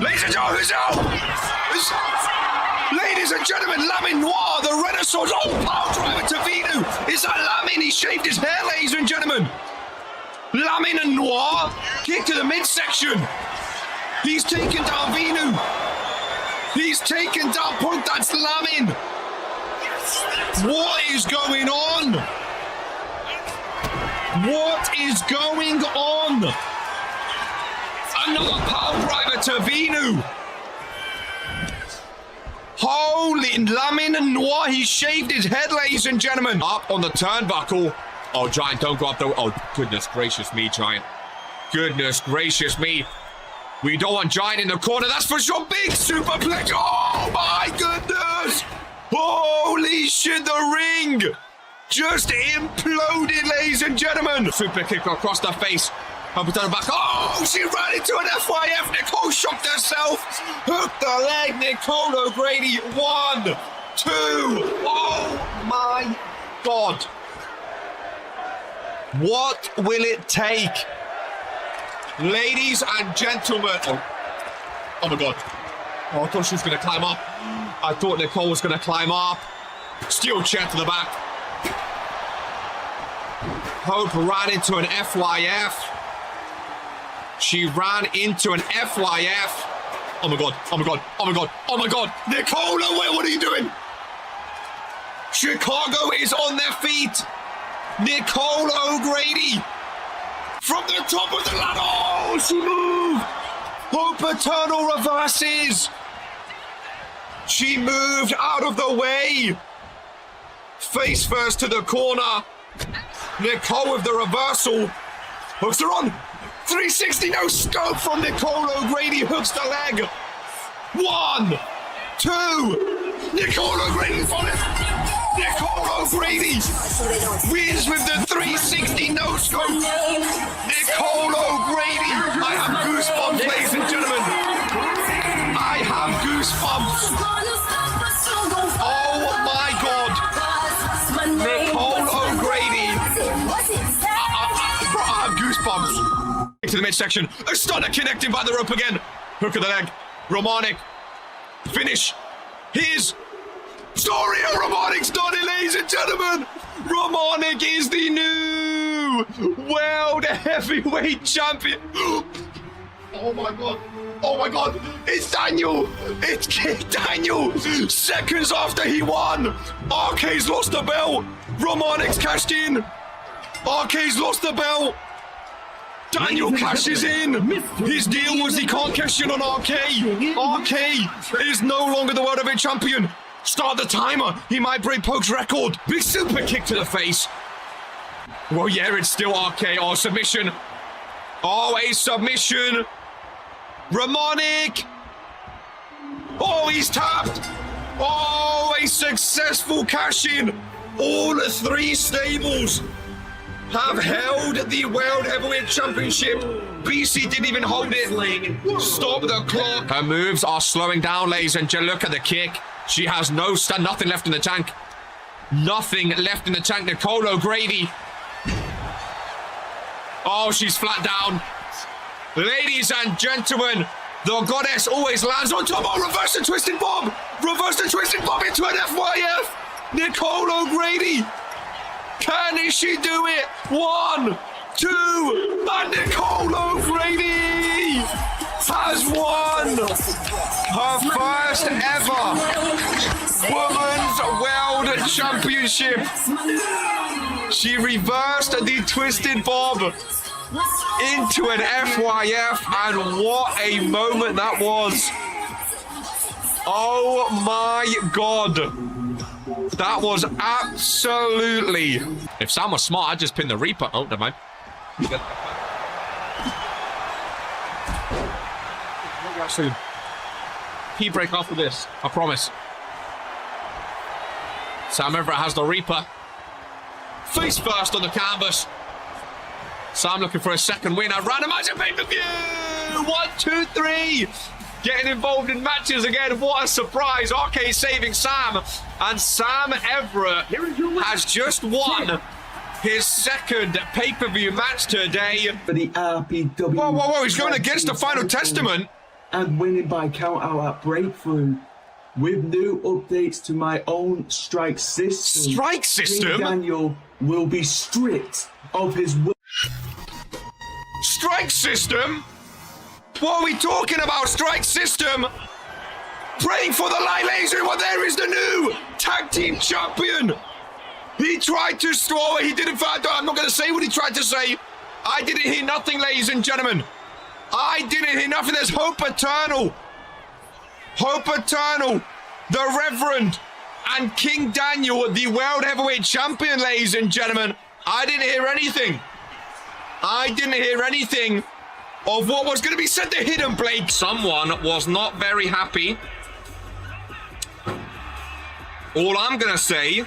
Ladies and gentlemen, ladies and gentlemen, Lamin Noir, the Renaissance. Oh, power driver to Vinu. Is that Lamin? He shaved his hair, ladies and gentlemen. Lamin and Noir kick to the midsection. He's taken down Vinu. He's taken down Punk. That's Lamin. What is going on? What is going on? Another power driver to Vinu. Holy Lamin and Noir, he shaved his head, ladies and gentlemen. Up on the turnbuckle. Oh, Giant, don't go up there. Oh, goodness gracious me, Giant. Goodness gracious me. We don't want Giant in the corner, that's for sure. Big superplex. Oh, my goodness. Holy shit, the ring just imploded, ladies and gentlemen. Super kick across the face. Up and down back. Oh, she ran into an FYF. Nicole shocked herself. Hooked the leg. Nicole O'Grady. 1, 2. Oh my God. What will it take? Ladies and gentlemen. Oh my God. Oh, I thought she was going to climb up. I thought Nicole was going to climb up. Steel chair to the back. Hope ran into an FYF. She ran into an FYF. Oh my God, oh my God, oh my God, oh my God. Nicole, what are you doing? Chicago is on their feet. Nicole O'Grady. From the top of the ladder. Oh, she moved. Hope Eternal reverses. She moved out of the way. Face first to the corner. Nicole with the reversal. Hooks her on. 360, no scope from Nicole O'Grady. Hooks the leg. 1, 2. Nicole O'Grady's on it. Nicole O'Grady wins with the 360 no scope. Nicole O'Grady. I have goosebumps, ladies and gentlemen. I have goosebumps. Oh my God. Nicole O'Grady. I have goosebumps. To the midsection. A stunner connected by the rope again. Hook of the leg. Romanik. Finish. His story of Romanik's done it, ladies and gentlemen. Romanik is the new world heavyweight champion. Oh my God. Oh my God. It's Daniel. It's Kid Daniel. Seconds after he won. RK's lost the belt. Romanik's cashed in. RK's lost the belt. Daniel cashes in. His deal was he can't cash in on RK. RK is no longer the World Heavyweight Champion. Start the timer. He might break Poke's record. Big super kick to the face. Well, yeah, it's still RK. Oh, submission. Oh, a submission. Romanik. Oh, he's tapped. Oh, a successful cash in. All 3 stables have held the World Heavyweight Championship. BC didn't even hold it. Stop the clock. Her moves are slowing down, ladies and gentlemen. Look at the kick. She has nothing left in the tank. Nothing left in the tank. Nicole O'Grady. Oh, she's flat down. Ladies and gentlemen, the goddess always lands on top. Oh, reverse the twisted bomb. Reverse the twisted bomb into an FYF. Nicole O'Grady. Can she do it? 1, 2, and Nicole O'Grady has won her first ever Women's World Championship. She reversed the twisted bomb into an FYF, and what a moment that was. Oh my God. That was absolutely... If Sam was smart, I'd just pin the Reaper. Oh, never mind. Soon. Key break after this, I promise. Sam Everett has the Reaper. Face first on the canvas. Sam looking for a second win. A randomizer pay-per-view! 1, 2, 3. Getting involved in matches again. What a surprise. RK saving Sam. And Sam Everett has just won his second pay-per-view match today. For the RPW. Whoa, whoa, whoa. He's going against the Final Testament. And winning by count out at Breakthrough. With new updates to my own strike system. Strike system? King Daniel will be stripped of his... Strike system? What are we talking about? Strike system? Praying for the light laser. Well, there is the new tag team champion. He tried to throw it. He didn't find out. I'm not going to say what he tried to say. I didn't hear nothing, ladies and gentlemen. I didn't hear nothing. There's Hope Eternal. Hope Eternal. The Reverend. And King Daniel, the World Heavyweight Champion, ladies and gentlemen. I didn't hear anything. I didn't hear anything of what was going to be said to Hidden Blake. Someone was not very happy. All I'm going to say,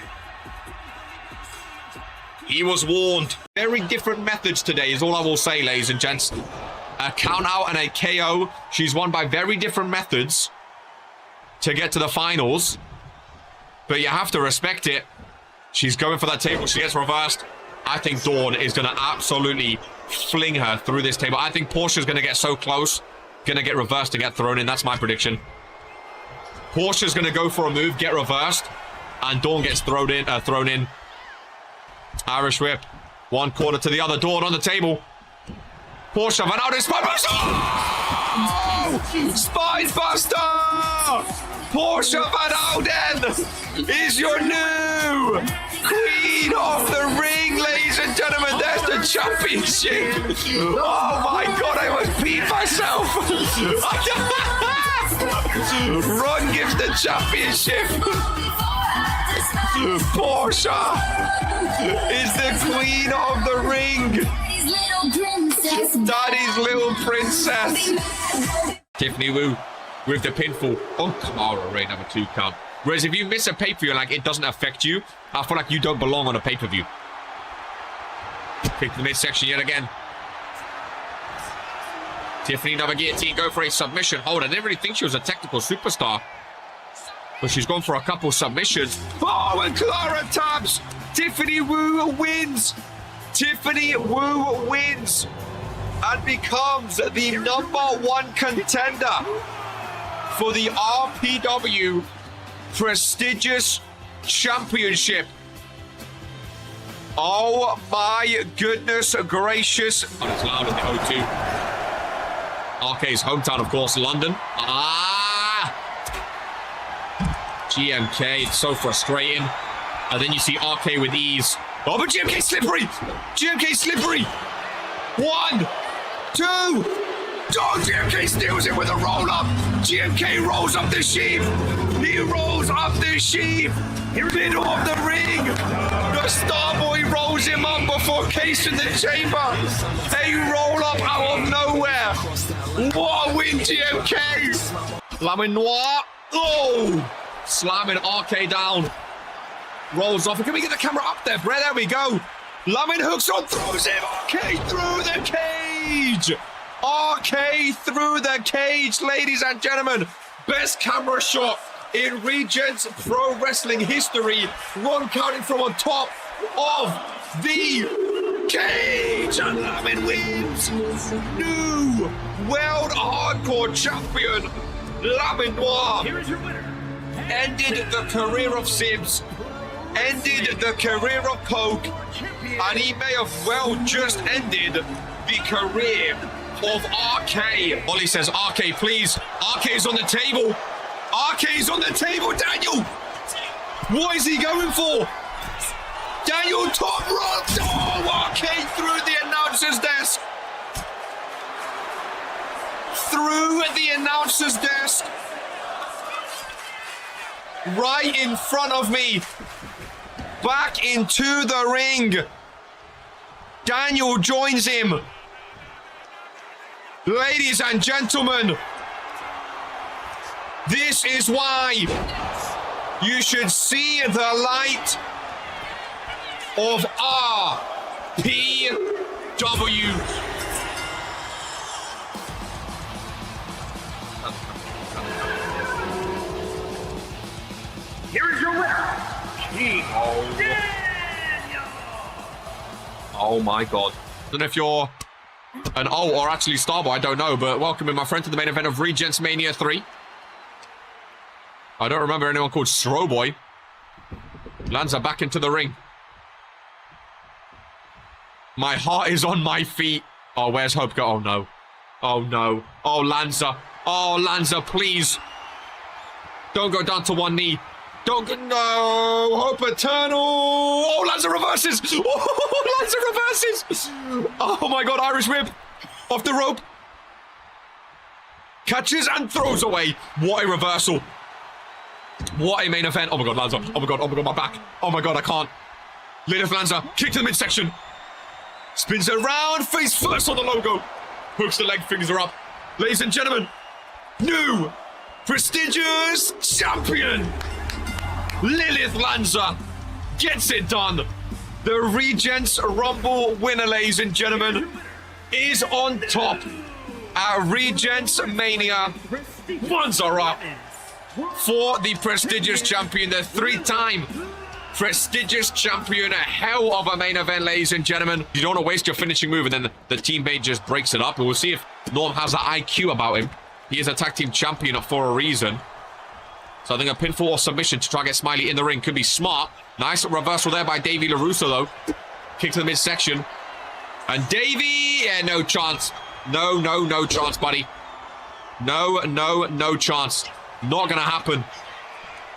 he was warned. Very different methods today is all I will say, ladies and gents. A count out and a KO. She's won by very different methods to get to the finals. But you have to respect it. She's going for that table. She gets reversed. I think Dawn is going to absolutely fling her through this table. I think Portia's going to get so close. Going to get reversed and get thrown in. That's my prediction. Portia's going to go for a move, get reversed. And Dawn gets thrown in. Irish whip. One corner to the other. Dawn on the table. Portia Van Alden Spine Buster! Oh! Spine Buster! Portia Van Alden is your new Queen of the Ring, ladies and gentlemen. There's the championship. Oh my God, I almost beat myself. Ron gives the championship. Portia is the Queen of the Ring. Daddy's little princess. Tiffany Wu with the pinfall on Cara Ray, number 2 count. Whereas if you miss a pay-per-view, like, it doesn't affect you, I feel like you don't belong on a pay-per-view. Kick to the midsection yet again. Tiffany, another guillotine, go for a submission. Hold on, I didn't really think she was a technical superstar. But she's gone for a couple submissions. Oh, and Clara taps. Tiffany Wu wins. Tiffany Wu wins and becomes the #1 contender for the RPW prestigious championship. Oh my goodness gracious. Oh, it's loud in the O2. RK's hometown, of course, London. GMK, it's so frustrating. And then you see RK with ease. Oh, but GMK slippery! GMK slippery! 1, 2. Oh, GMK steals it with a roll-up. GMK rolls up the sheep. He rolls up the sheep. Middle of the ring. The Starboy rolls him up before Case in the chamber. A roll-up out of nowhere. What a win, GMK. Laminois. Oh! Slamming RK down. Rolls off. Can we get the camera up there, Brett? There we go. Lamin hooks on, throws him. RK through the cage. RK through the cage, ladies and gentlemen. Best camera shot in Regents Pro Wrestling history. One counting from on top of the cage, and Lamin wins. New World Hardcore Champion Lamin Noir Here is your winner. ended the career of Sibs, ended the career of Poke, and he may have well just ended the career of RK. Ollie says, RK, please. RK is on the table. RK is on the table, Daniel. What is he going for? Daniel top rope. Oh, RK through the announcer's desk. Through the announcer's desk. Right in front of me. Back into the ring. Daniel joins him. Ladies and gentlemen, this is why you should see the light of RPW. Here is your winner, King Daniel. Oh my God. I don't know if you're an O or actually Starboy, I don't know, but welcome in, my friend, to the main event of Regents Mania 3. I don't remember anyone called Stroboy. Lanza back into the ring. My heart is on my feet. Oh, where's Hope go? Oh no. Oh no. Oh, Lanza. Oh, Lanza, please. Don't go down to one knee. Don't go. No. Hope Eternal. Oh, Lanza reverses. Oh, Lanza reverses. Oh my God. Irish whip. Off the rope. Catches and throws away. What a reversal. What a main event. Oh my God, Lanza. Oh my God. Oh my God, my back. Oh my God, I can't. Lilith Lanza. Kick to the midsection. Spins around. Face first on the logo. Hooks the leg. Fingers are up. Ladies and gentlemen. New prestigious champion. Lilith Lanza gets it done. The Regents Rumble winner, ladies and gentlemen, is on top at Regents Mania. Ones are up for the prestigious champion, the three-time prestigious champion. A hell of a main event, ladies and gentlemen. You don't want to waste your finishing move, and then the teammate just breaks it up. And we'll see if Norm has that IQ about him. He is a tag team champion for a reason. So I think a pinfall or submission to try and get Smiley in the ring could be smart. Nice reversal there by Davey LaRusso, though. Kick to the midsection. And Davey, yeah, no chance. No chance, buddy. No chance. Not going to happen.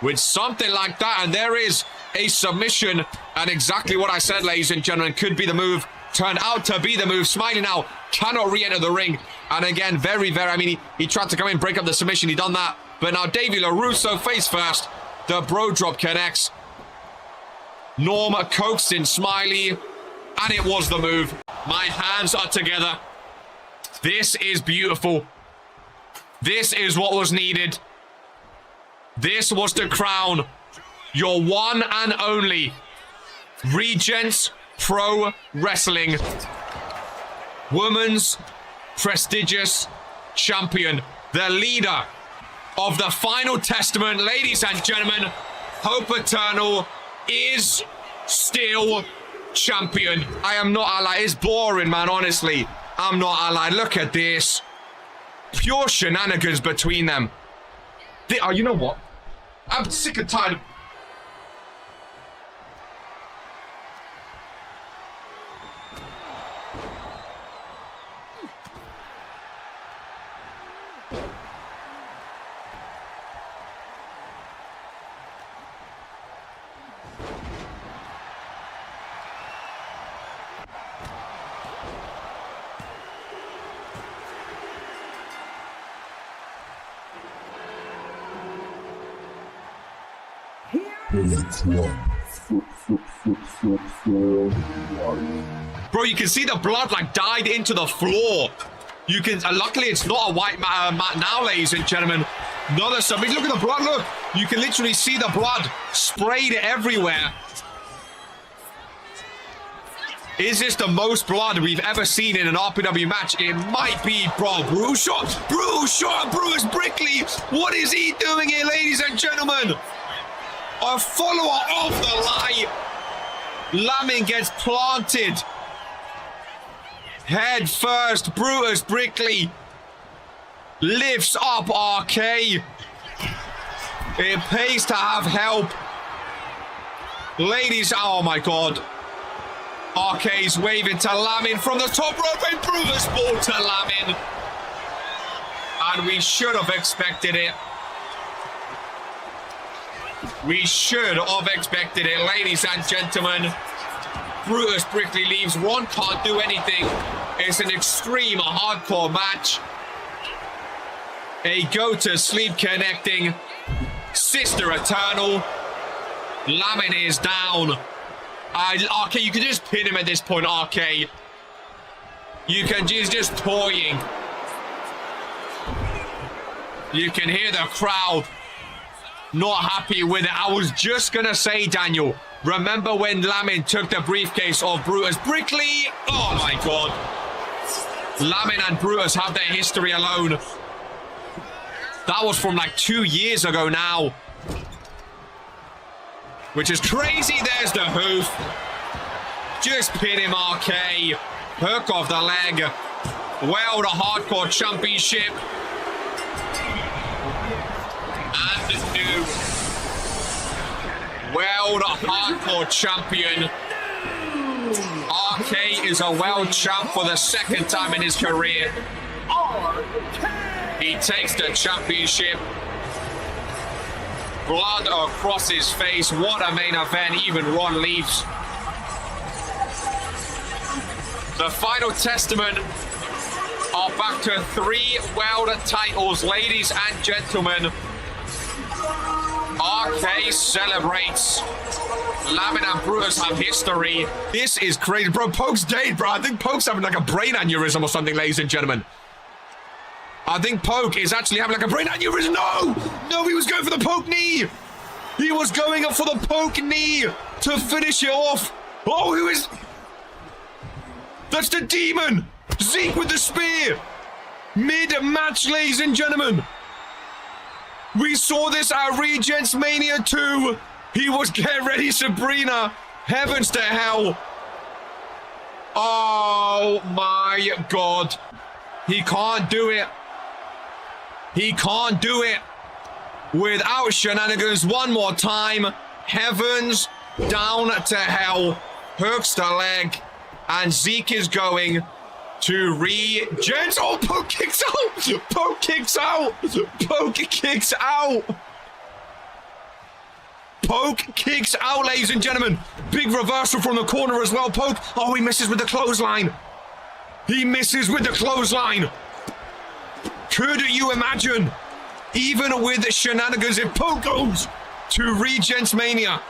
With something like that, and there is a submission. And exactly what I said, ladies and gentlemen, could be the move. Turned out to be the move. Smiley now cannot re-enter the ring. And again, very, I mean, he tried to come in, break up the submission. He done that. But now Davey LaRusso face first. The bro drop connects. Norm coaxed in Smiley. And it was the move. My hands are together. This is beautiful. This is what was needed. This was to crown your one and only Regents Pro Wrestling Women's prestigious champion. The leader of the Final Testament, ladies and gentlemen, Hope Eternal is still champion. I am not allied. It's boring, man, honestly. I'm not allied. Look at this. Pure shenanigans between them. You know what? I'm sick and tired of... Bro, you can see the blood like died into the floor. You can, luckily it's not a white mat now, ladies and gentlemen. Another submission. Look at the blood, look. You can literally see the blood sprayed everywhere. Is this the most blood we've ever seen in an RPW match? It might be, bro. Brutal shot. Bruce Brickley. What is he doing here, ladies and gentlemen? A follower of the line. Lamin gets planted. Head first. Brutus Brickley lifts up RK. It pays to have help. Ladies, oh my God. RK's waving to Lamin from the top rope, and Brutus ball to Lamin. And we should have expected it. We should have expected it, ladies and gentlemen. Brutus Brickley leaves. Ron can't do anything. It's an extreme hardcore match. A go-to-sleep connecting. Sister Eternal. Lamin is down. RK, you can just pin him at this point, RK. You can just toying. You can hear the crowd not happy with it. I was just gonna say, Daniel, remember when Lamin took the briefcase of Brutus Brickley? Oh my God. Lamin and Brutus have their history alone. That was from like 2 years ago now. Which is crazy. There's the hoof. Just pin him, RK. Hook off the leg. World Hardcore Championship. And the new World Hardcore Champion. RK is a world champ for the second time in his career. He takes the championship. Blood across his face. What a main event. Even Ron leaves. The final testament are back to 3 world titles, ladies and gentlemen. RK celebrates. Lamin and Brutus have history. This is crazy. Bro, Poke's dead, bro. I think Poke's having like a brain aneurysm or something, ladies and gentlemen. I think Poke is actually having like a brain aneurysm. No, he was going for the Poke knee. He was going up for the Poke knee to finish it off. Oh, who is... That's the Demon. Zeke with the spear. Mid-match, ladies and gentlemen. We saw this at Regents Mania 2. He was Get Ready Sabrina. Heavens to hell. Oh my God. He can't do it. He can't do it without shenanigans. One more time. Heavens down to hell. Hooks the leg. And Zeke is going to Regents. Oh, Poke kicks out. Poke kicks out. Poke kicks out. Poke kicks out, ladies and gentlemen. Big reversal from the corner as well. Poke. Oh, he misses with the clothesline. He misses with the clothesline. Could you imagine, even with shenanigans, if Poke goes to Regents Mania?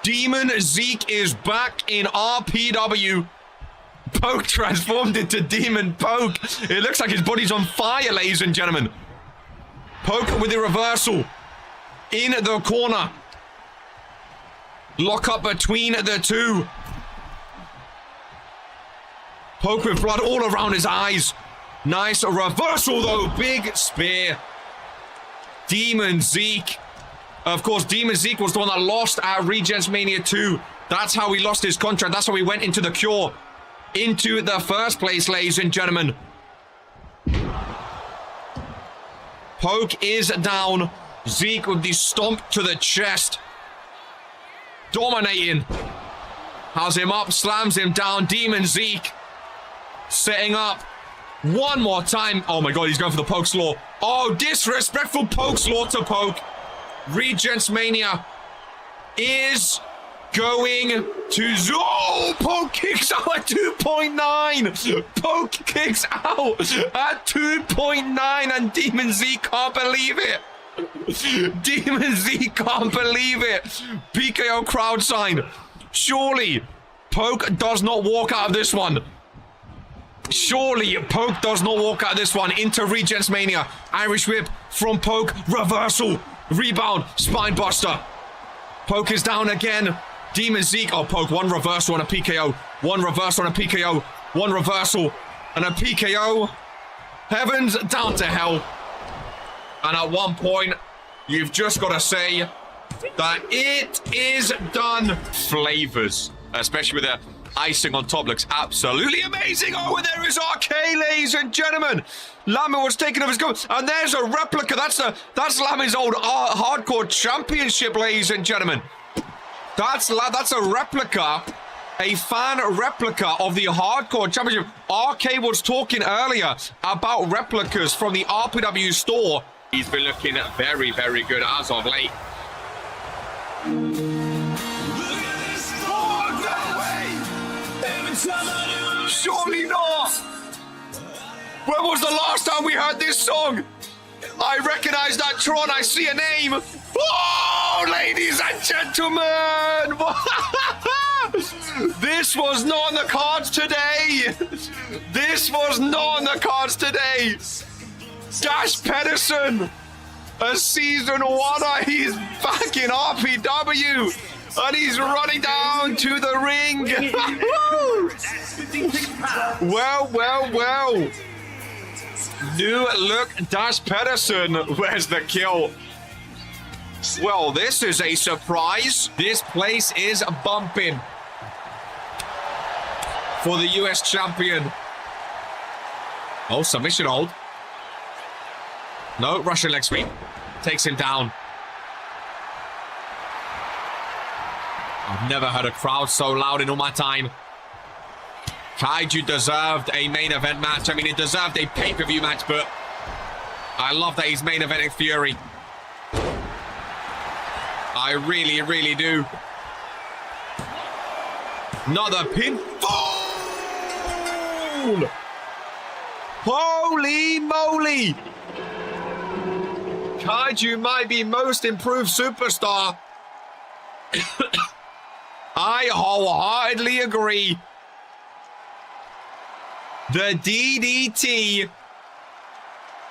Demon Zeke is back in RPW. Poke transformed into Demon Poke. It looks like his body's on fire, ladies and gentlemen. Poke with the reversal in the corner. Lock up between the two. Poke with blood all around his eyes. Nice reversal though. Big spear. Demon Zeke. Of course, Demon Zeke was the one that lost at Regents Mania 2. That's how he lost his contract. That's how he went into the Cure. Into the first place, ladies and gentlemen. Poke is down. Zeke with the stomp to the chest. Dominating. Has him up, slams him down. Demon Zeke. Setting up. One more time. Oh my God, he's going for the Poke Slaw. Oh, disrespectful Poke Slaw to Poke. Regents Mania is going to... Oh, Poke kicks out at 2.9. Poke kicks out at 2.9 and Demon Z can't believe it. Demon Z can't believe it. PKO crowd sign. Surely Poke does not walk out of this one. Surely Poke does not walk out of this one. Into Regents Mania. Irish whip from Poke. Reversal. Rebound. Spine buster. Poke is down again. Demon Zeke. Oh, poke. One reversal and a PKO. One reversal and a PKO. One reversal and a PKO. Heavens down to hell. And at one point, you've just got to say that it is done. Flavors, especially with the icing on top, looks absolutely amazing. Oh, and there is RK, ladies and gentlemen. Lamin was taking off his go, and there's a replica. That's Lamin's old hardcore championship, ladies and gentlemen. That's a replica, a fan replica of the hardcore championship. RK was talking earlier about replicas from the RPW store. He's been looking very, very good as of late. Surely not! When was the last time we heard this song? I recognize that Tron, I see a name. Oh, ladies and gentlemen! This was not on the cards today. This was not on the cards today. Dash Pedersen, a season one, he's back in RPW. And he's running down to the ring. Well, well, well. New look, Dash Pedersen. Where's the kill? Well, this is a surprise. This place is bumping for the US champion. Oh, submission hold. No, Russian leg sweep. Takes him down. I've never heard a crowd so loud in all my time. Kaiju deserved a main event match. I mean, it deserved a pay-per-view match, but I love that he's main eventing Fury. I really, really do. Another pinfall! Holy moly! Kaiju might be most improved superstar. I wholeheartedly agree. The DDT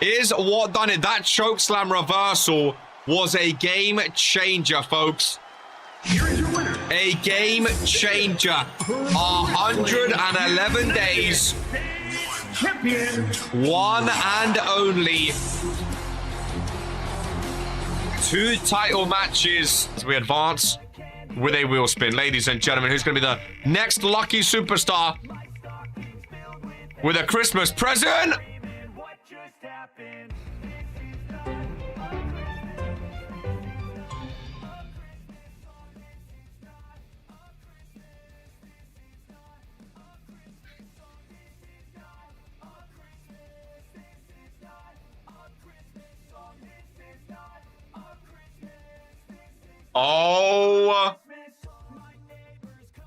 is what done it. That chokeslam reversal was a game changer, folks. A game changer. 111 days. One and only. 2 title matches as we advance with a wheel spin. Ladies and gentlemen, who's going to be the next lucky superstar with a Christmas present? Oh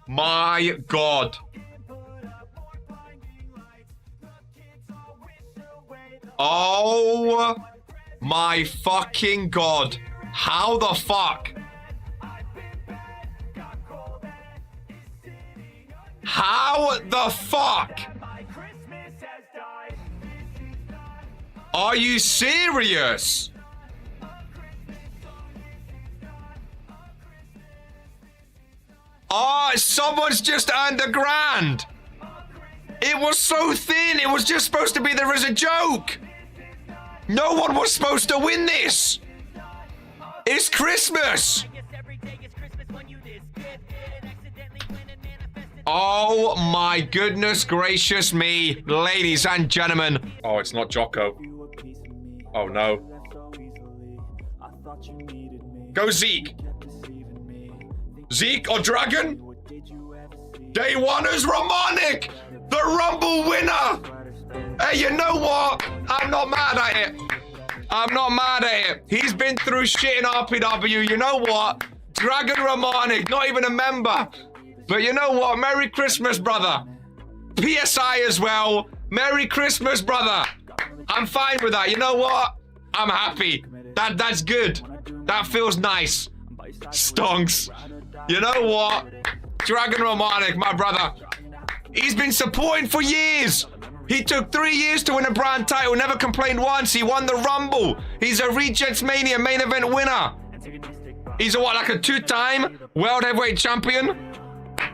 my God. Oh my fucking God. How the fuck? How the fuck? Are you serious? Oh, someone's just earned $1,000. It was so thin. It was just supposed to be there as a joke. No one was supposed to win this. It's Christmas. Oh my goodness gracious me, ladies and gentlemen. Oh, it's not Jocko. Oh no. Go Zeke. Zeke or Dragon? Day one is Romanic, the Rumble winner. Hey, you know what? I'm not mad at it. I'm not mad at it. He's been through shit in RPW. You know what? Dragon Romanic, not even a member. But you know what? Merry Christmas, brother. PSI as well. Merry Christmas, brother. I'm fine with that. You know what? I'm happy. That's good. That feels nice. Stonks. You know what? Dragon Romanic, my brother. He's been supporting for years. He took 3 years to win a brand title, never complained once. He won the Rumble. He's a Regents Mania main event winner. He's a what, like a 2-time world heavyweight champion?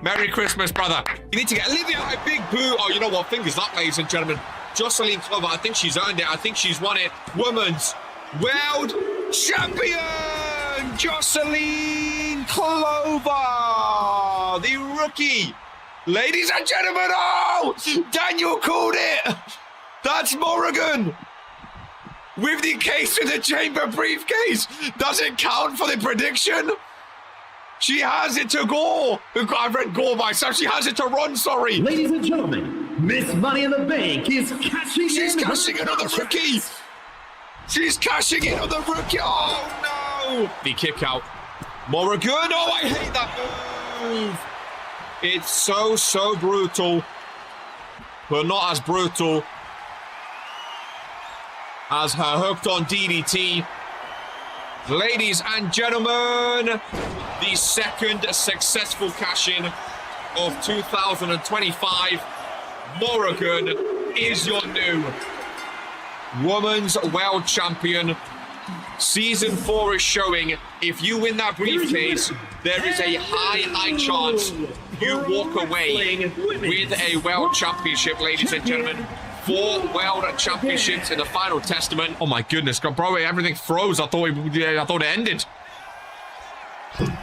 Merry Christmas, brother. You need to get Olivia a big boo. Oh, you know what? Fingers up, ladies and gentlemen. Jocelyn Clover, I think she's earned it. I think she's won it. Women's World Champion! Jocelyn Clover! The rookie. Ladies and gentlemen, oh! Daniel called it! That's Morrigan! With the case in the chamber briefcase. Does it count for the prediction? She has it to Gore. I've read Gore myself. She has it to Ron, sorry. Ladies and gentlemen, Miss Money in the Bank is cashing in. She's cashing in on the rookie. She's cashing in on the rookie. Oh, no. The kick out. Morrigan. Oh, I hate that move. It's so brutal. But not as brutal as her hooked on DDT. Ladies and gentlemen, the second successful cash-in of 2025. Morrigan is your new Women's World Champion. Season 4 is showing if you win that briefcase, there is a high chance you walk away with a World Championship, ladies and gentlemen. 4 World Championships in the final testament. Oh my goodness, bro, everything froze. I thought it ended.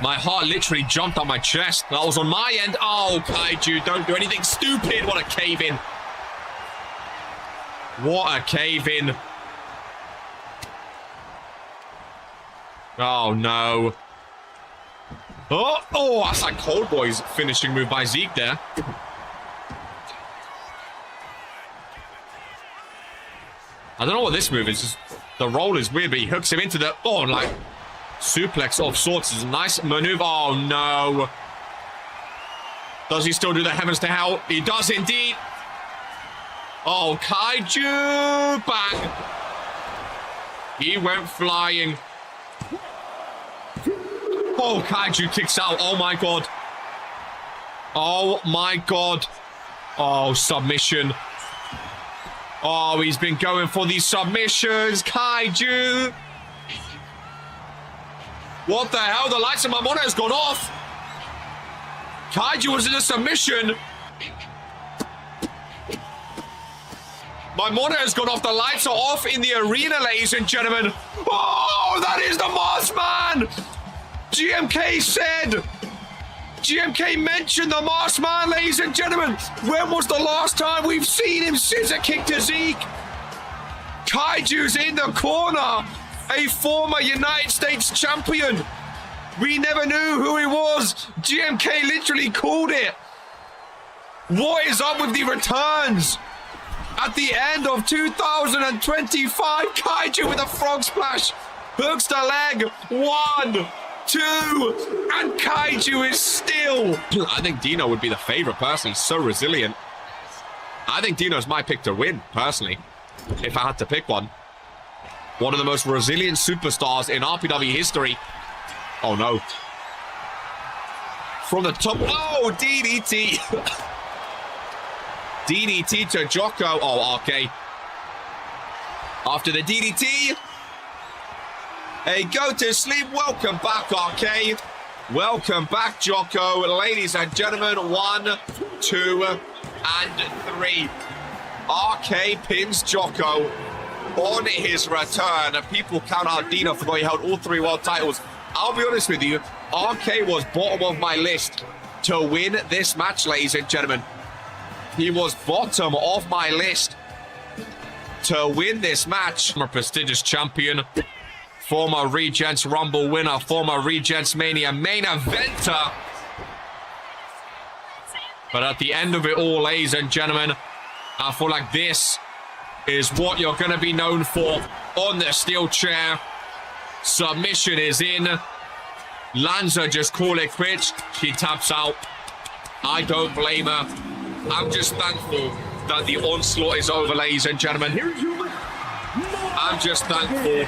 My heart literally jumped on my chest. That was on my end. Oh, Kaiju, don't do anything stupid. What a cave-in. What a cave-in. Oh, no. Oh, that's like Cold Boy's finishing move by Zeke there. I don't know what this move is. Just, the roll is weird, but he hooks him into the... Oh, like... suplex of sorts is a nice maneuver. Oh, no. Does he still do the heavens to hell? He does indeed. Oh, Kaiju. Bang. He went flying. Oh, Kaiju kicks out. Oh, my God. Oh, my God. Oh, submission. Oh, he's been going for these submissions. Kaiju. What the hell? The lights on my monitor has gone off. Kaiju was in a submission. My monitor has gone off. The lights are off in the arena, ladies and gentlemen. Oh, that is the Masked Man. GMK said. GMK mentioned the Masked Man, ladies and gentlemen. When was the last time we've seen him scissor kick to Zeke? Kaiju's in the corner. A former United States champion. We never knew who he was. GMK literally called it. What is up with the returns? At the end of 2025, Kaiju with a frog splash. Hooks the leg. 1, 2, and Kaiju is still... I think Dino would be the favorite person. He's so resilient. I think Dino's my pick to win, personally, if I had to pick one. One of the most resilient superstars in RPW history. Oh, no. From the top. Oh, DDT. DDT to Jocko. Oh, RK. After the DDT. Hey, go to sleep. Welcome back, RK. Welcome back, Jocko. Ladies and gentlemen, 1, 2, and 3. RK pins Jocko on his return. People count out Dino for he held all 3 world titles. I'll be honest with you, RK was bottom of my list to win this match, ladies and gentlemen. He was bottom of my list to win this match. Former prestigious champion, former Regents Rumble winner, former Regents Mania main eventer. But at the end of it all, ladies and gentlemen, I feel like this is what you're going to be known for on the steel chair. Submission is in. Lanza just call it quits. She taps out. I don't blame her. I'm just thankful that the onslaught is over, ladies and gentlemen. I'm just thankful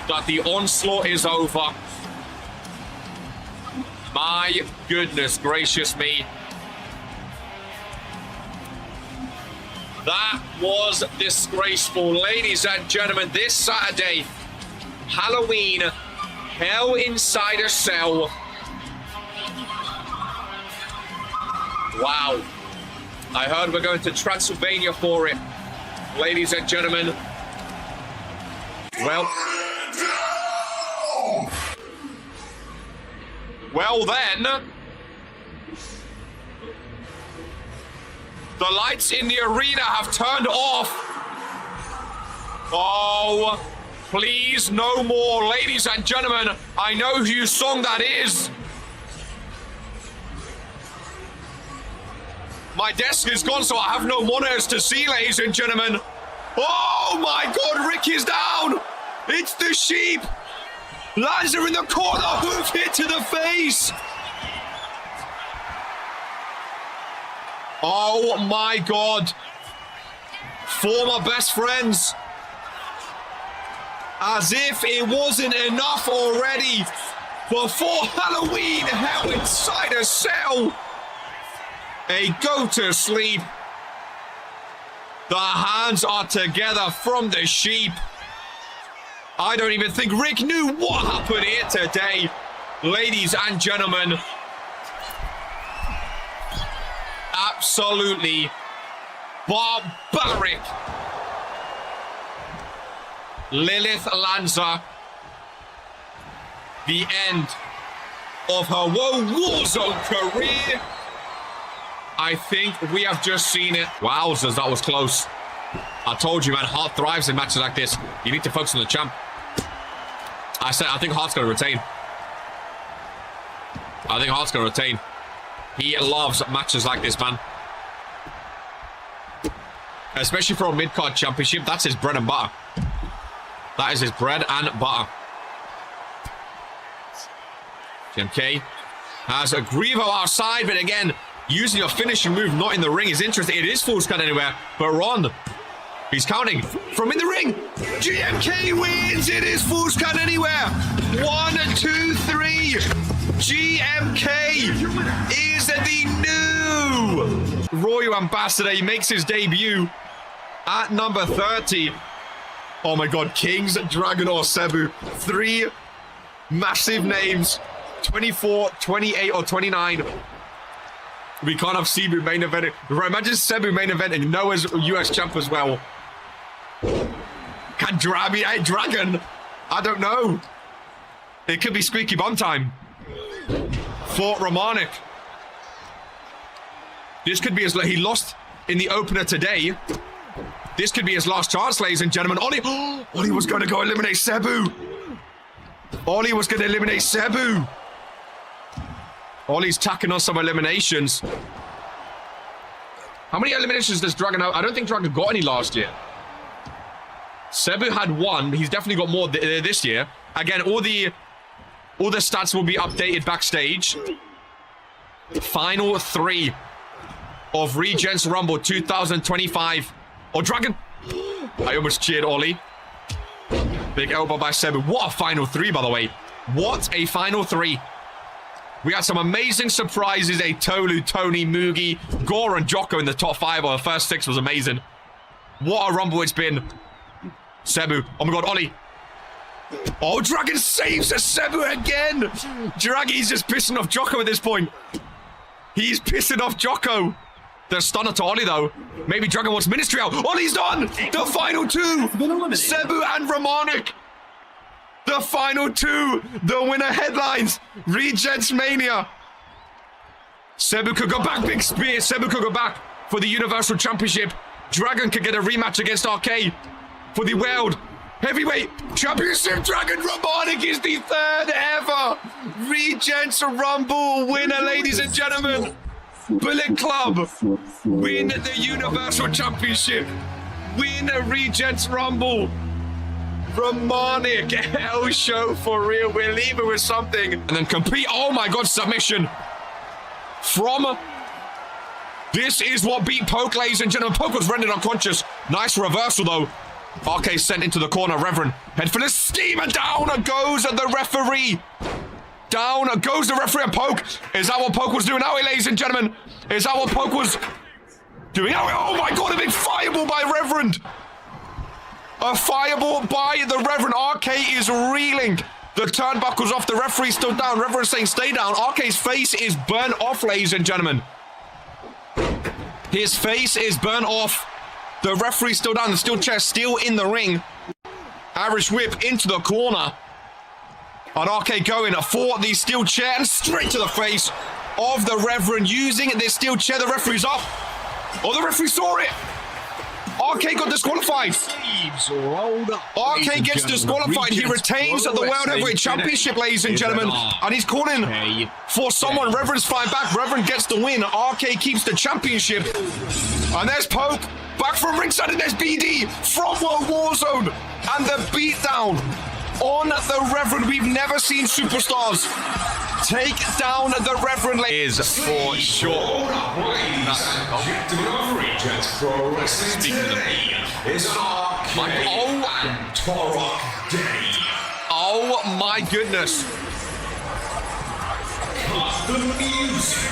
that the onslaught is over. My goodness gracious me. That was disgraceful. Ladies and gentlemen, this Saturday, Halloween Hell inside a Cell. Wow. I heard we're going to Transylvania for it. Ladies and gentlemen. Well then. The lights in the arena have turned off. Oh, please no more. Ladies and gentlemen, I know whose song that is. My desk is gone, so I have no monitors to see, ladies and gentlemen. Oh my God, Rick is down. It's the Sheep. Lands are in the corner. Hoof hit to the face. Oh my God. Former best friends. As if it wasn't enough already. Before Halloween, Hell inside a Cell. A go to sleep. The hands are together from the Sheep. I don't even think Rick knew what happened here today. Ladies and gentlemen. Absolutely barbaric. Lilith Lanza. The end of her Warzone career. I think we have just seen it. Wowzers, that was close. I told you, man, Hart thrives in matches like this. You need to focus on the champ. I think Hart's going to retain. I think Hart's going to retain. He loves matches like this, man. Especially for a mid-card championship, that's his bread and butter. That is his bread and butter. GMK has a Grievo outside, but again, using a finishing move not in the ring is interesting. It is Fool's Count anywhere, but Ron, he's counting from in the ring. GMK wins. It is Fool's Count anywhere. 1, 2, 3. GMK is the new Royal Ambassador. He makes his debut at number 30. Oh my God, Kings, Dragon, or Cebu. 3 massive names. 24, 28, or 29. We can't have Cebu main event. Imagine Cebu main event and Noah's US champ as well. Can Dragon? I don't know. It could be squeaky bum time for Romanik. This could be his. He lost in the opener today. This could be his last chance, ladies and gentlemen. Ollie was going to go eliminate Cebu. Ollie was going to eliminate Cebu. Ollie's tacking on some eliminations. How many eliminations does Dragon have? I don't think Dragon got any last year. Cebu had 1. He's definitely got more this year. Again, all the stats will be updated backstage. Final 3 of Regents Rumble 2025. Oh, Dragon. I almost cheered Ollie. Big elbow by Cebu. What a final 3, by the way. What a final 3. We had some amazing surprises. A Tolu, Tony, Mugi, Gore, and Jocko in the top 5. Or the first 6 was amazing. What a Rumble it's been. Cebu. Oh my God, Ollie. Oh, Dragon saves a Cebu again. Dragon's just pissing off Jocko at this point. He's pissing off Jocko. The stunner to Ollie, though. Maybe Dragon wants Ministry out. Ollie's done. The final 2. Cebu and Romanik. The final 2. The winner headlines. Regents Mania. Cebu could go back. Big spear. Cebu could go back for the Universal Championship. Dragon could get a rematch against RK for the World Heavyweight Championship. Dragon Romanik is the 3rd ever Regents Rumble winner, ladies and gentlemen. Bullet Club win the Universal Championship. Win a Regents Rumble. Romanik, hell show for real. We're leaving with something. And then complete, oh my God, submission from... This is what beat Poke, ladies and gentlemen. Poke was rendered unconscious. Nice reversal, though. RK sent into the corner. Reverend head for the scheme, and down goes the referee. Down goes the referee, and Poke. Is that what Poke was doing now, ladies and gentlemen? Is that what Poke was doing now? Oh my God, a big fireball by Reverend. A fireball by the Reverend. RK is reeling. The turnbuckle's off. The referee's still down. Referee's saying stay down. RK's face is burnt off, ladies and gentlemen. His face is burnt off. The referee's still down. The steel chair still in the ring. Irish whip into the corner. And RK going for the steel chair and straight to the face of the Reverend using this steel chair. The referee's up. Oh, the referee saw it. RK got disqualified. RK gets disqualified. He retains the World Heavyweight Championship, ladies and gentlemen. And he's calling for someone. Reverend's flying back. Reverend gets the win. RK keeps the championship. And there's Pope back from ringside. And there's BD from Warzone. And the beatdown on the Reverend. We've never seen superstars take down the Reverend. Is for sure. Regents Pro Wrestling today is an arcade and Torok day. Oh my goodness. Cut the music.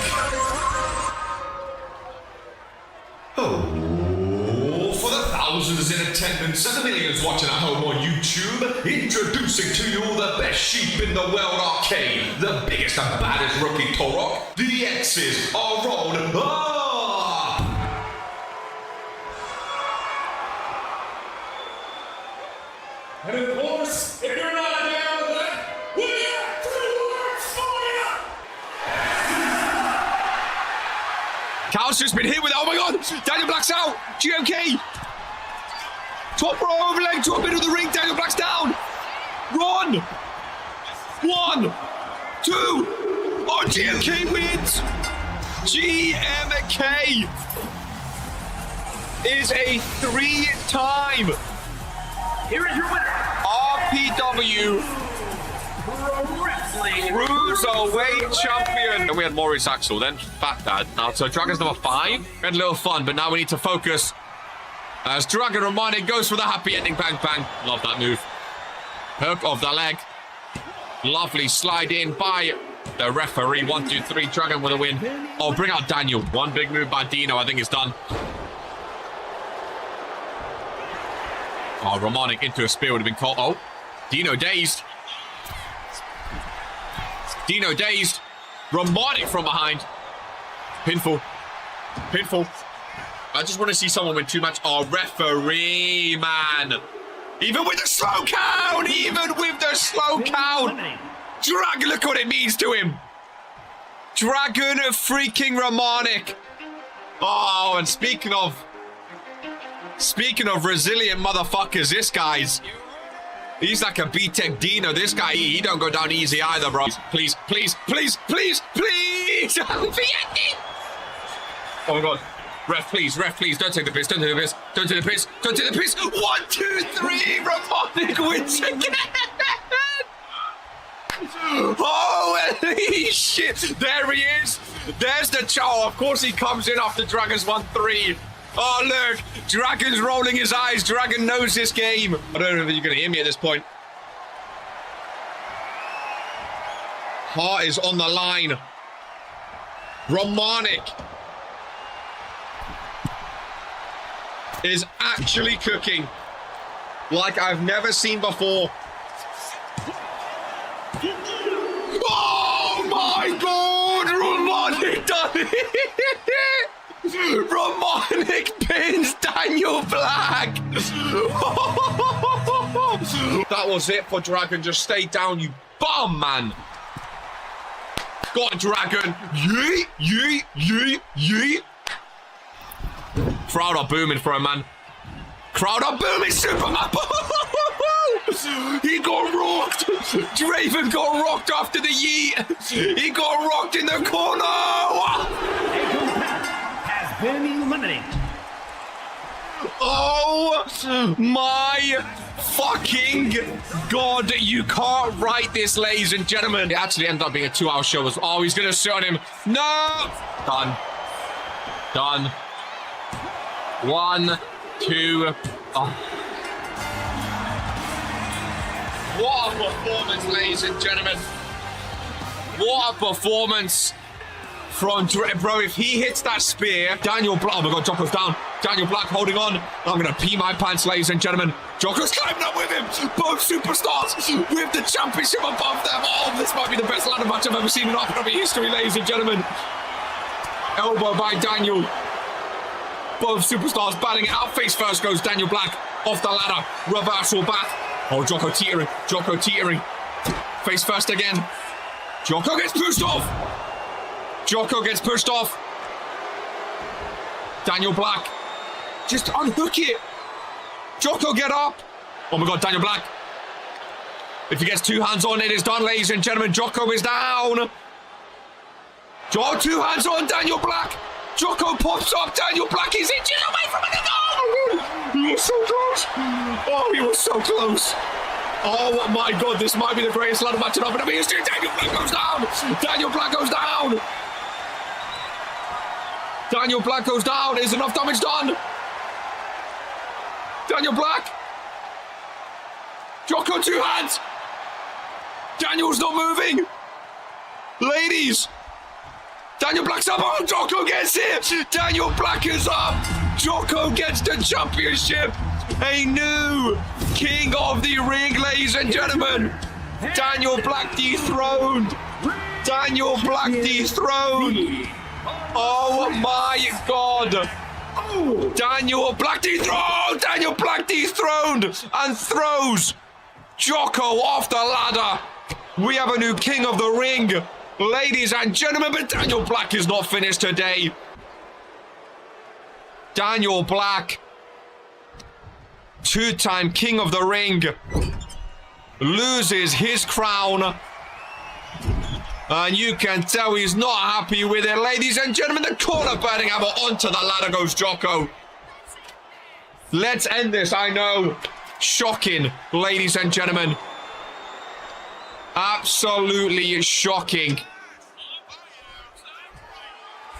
Oh, for the thousands in attendance and the millions watching at home on YouTube, introducing to you the best sheep in the world arcade, the biggest and baddest rookie Torok. The X's are rolled up. And of course, if you're not down with that, we have 2 words for you. Cal's just been hit with, oh my god, Daniel Black's out. GMK. Top row overleg to a bit of the ring. Daniel Black's down. Run. 1, 2. Oh, GMK wins. GMK is a 3-time Here is your winner, RPW Pro Wrestling Cruiserweight Champion. And we had Maurice Axel then. Fat Dad. Now, so Dragon's number 5. We had a little fun, but now we need to focus. As Dragon Romani goes for the happy ending. Bang, bang. Love that move. Hook of the leg. Lovely slide in by the referee. 1, 2, 3. Dragon with a win. Oh, bring out Daniel. One big move by Dino. I think it's done. Oh, Romanic into a spear would have been caught. Oh, Dino dazed. Dino dazed. Romanic from behind. Pinfall. Pinfall. I just want to see someone win too much. Oh, referee, man. Even with the slow count. Even with the slow count. Dragon, look what it means to him. Dragon freaking Romanic. Oh, and speaking of resilient motherfuckers, this guy's... He's like a B-Tech Dino. This guy, he don't go down easy either, bro. Please, please, please, please, please. Oh my god. Ref, please, don't take the piss, don't take the piss, don't take the piss, don't take the piss. 1, 2, 3, Romanic wins again. Holy shit. There he is. There's the chow. Of course he comes in after Dragon's 1-3. Oh, look. Dragon's rolling his eyes. Dragon knows this game. I don't know if you're going to hear me at this point. Heart is on the line. Romanic is actually cooking like I've never seen before. Oh, my God. Romanic done it. Romanic pins Daniel Black. That was it for Dragon. Just stay down, you bum, man. Got Dragon. Yeet, yeet, yeet, yeet. Crowd are booming for him, man. Crowd are booming, Superman. He got rocked. Draven got rocked after the yeet. He got rocked in the corner. been eliminated. Oh my fucking God. You can't write this, ladies and gentlemen. It actually ended up being a 2-hour show. Oh, he's going to sit on him. No. Done. Done. 1, 2. Oh. What a performance, ladies and gentlemen. What a performance from bro. If he hits that spear, Daniel Black. Oh my God, Jocko's down. Daniel Black holding on. I'm gonna pee my pants, ladies and gentlemen. Jocko's climbing up with him. Both superstars with the championship above them. Oh, this might be the best ladder match I've ever seen in RPW history, ladies and gentlemen. Elbow by Daniel. Both superstars batting it out. Face first goes Daniel Black off the ladder. Reversal back. Oh, Jocko teetering. Jocko teetering. Face first again. Jocko gets pushed off. Jocko gets pushed off. Daniel Black. Just unhook it. Jocko, get up. Oh my God, Daniel Black. If he gets 2 hands on, it is done, ladies and gentlemen. Jocko is down. 2 hands on Daniel Black. Jocko pops up. Daniel Black is inches away from it. Oh, he was so close. Oh, he was so close. Oh my God, this might be the greatest ladder match in RPW history. Daniel Black goes down. Daniel Black goes down. Daniel Black goes down. Is enough damage done? Daniel Black. Jocko, 2 hands. Daniel's not moving. Ladies. Daniel Black's up. Oh, Jocko gets it. Daniel Black is up. Jocko gets the championship. A new king of the ring, ladies and gentlemen. Daniel Black dethroned. Daniel Black dethroned. Oh my God. Daniel Black dethroned. Daniel Black dethroned and throws Jocko off the ladder. We have a new king of the ring. Ladies and gentlemen, but Daniel Black is not finished today. Daniel Black, 2-time king of the ring, loses his crown. And you can tell he's not happy with it. Ladies and gentlemen, the corner burning hammer onto the ladder goes Jocko. Let's end this, I know. Shocking, ladies and gentlemen. Absolutely shocking.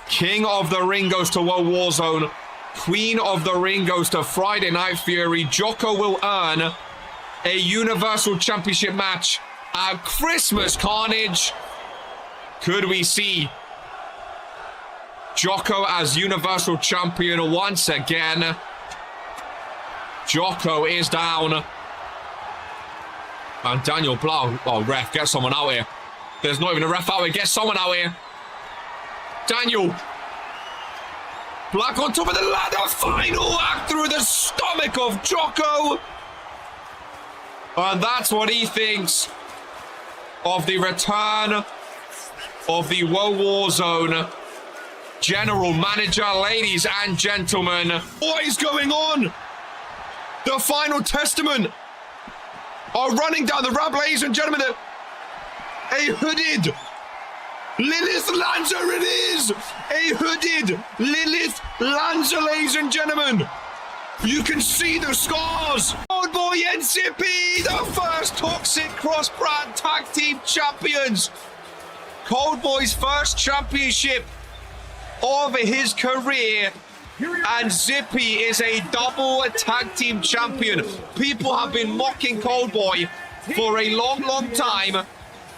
King of the Ring goes to World Warzone. Queen of the Ring goes to Friday Night Fury. Jocko will earn a Universal Championship match at Christmas Carnage. Could we see Jocko as Universal Champion once again? Jocko is down. And Daniel Black. Oh, ref, get someone out here. There's not even a ref out here. Get someone out here. Daniel Black on top of the ladder. Final act through the stomach of Jocko. And that's what he thinks of the return of the World Warzone General Manager. Ladies and gentlemen, what is going on? The final testament are running down the ramp, ladies and gentlemen. A hooded Lilith Lanza it is! A hooded Lilith Lanza, ladies and gentlemen. You can see the scars. Cold Boy and Zippy, the first Toxic Cross-Brand Tag Team Champions. Cold Boy's first championship of his career. And Zippy is a double tag team champion. People have been mocking Cold Boy for a long, long time.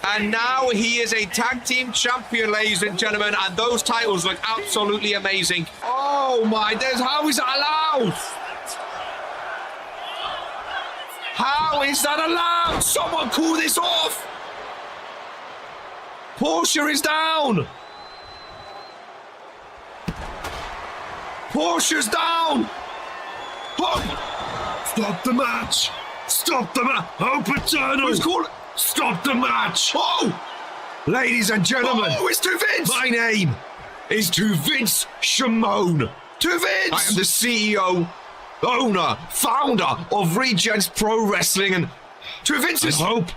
And now he is a tag team champion, ladies and gentlemen. And those titles look absolutely amazing. Oh my days, how is that allowed? How is that allowed? Someone call this off. Porsche is down. Porsche's down. Oh. Stop the match. Stop the match. Oh, Paternal. Who's calling? Stop the match. Oh. Ladies and gentlemen. Oh, it's to Vince. My name is to Vince Shimon. To Vince. I am the CEO, owner, founder of Regents Pro Wrestling, and to Vince's hope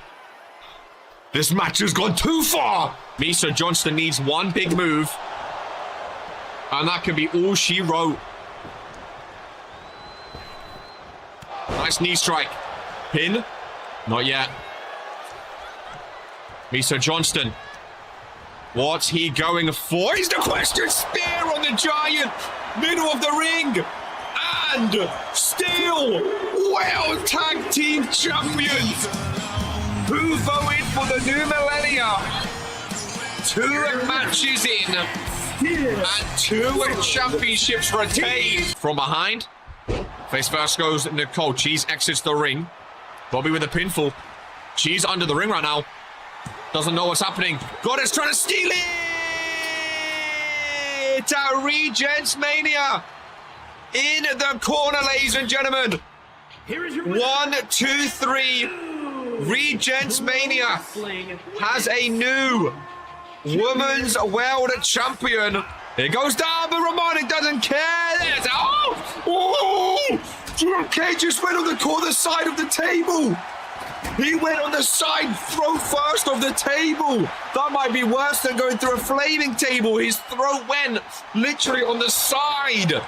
this match has gone too far. Misa Johnston needs one big move, and that can be all she wrote. Nice knee strike. Pin? Not yet. Misa Johnston. What's he going for? He's the question. Spear on the Giant. Middle of the ring. And still World Tag Team Champions. Who voted for the new millennia? 2 matches in and 2 championships retained. From behind, face first goes Nicole. Cheese exits the ring. Bobby with a pinfall. Cheese under the ring right now. Doesn't know what's happening. Goddess trying to steal it! It's a Regents Mania in the corner, ladies and gentlemen. 1, 2, 3. Regents Mania has a new Women's World Champion. It goes down, but Romanic doesn't care. There's, GMK just went on the corner side of the table. He went on the side throat first of the table. That might be worse than going through a flaming table. His throat went literally on the side.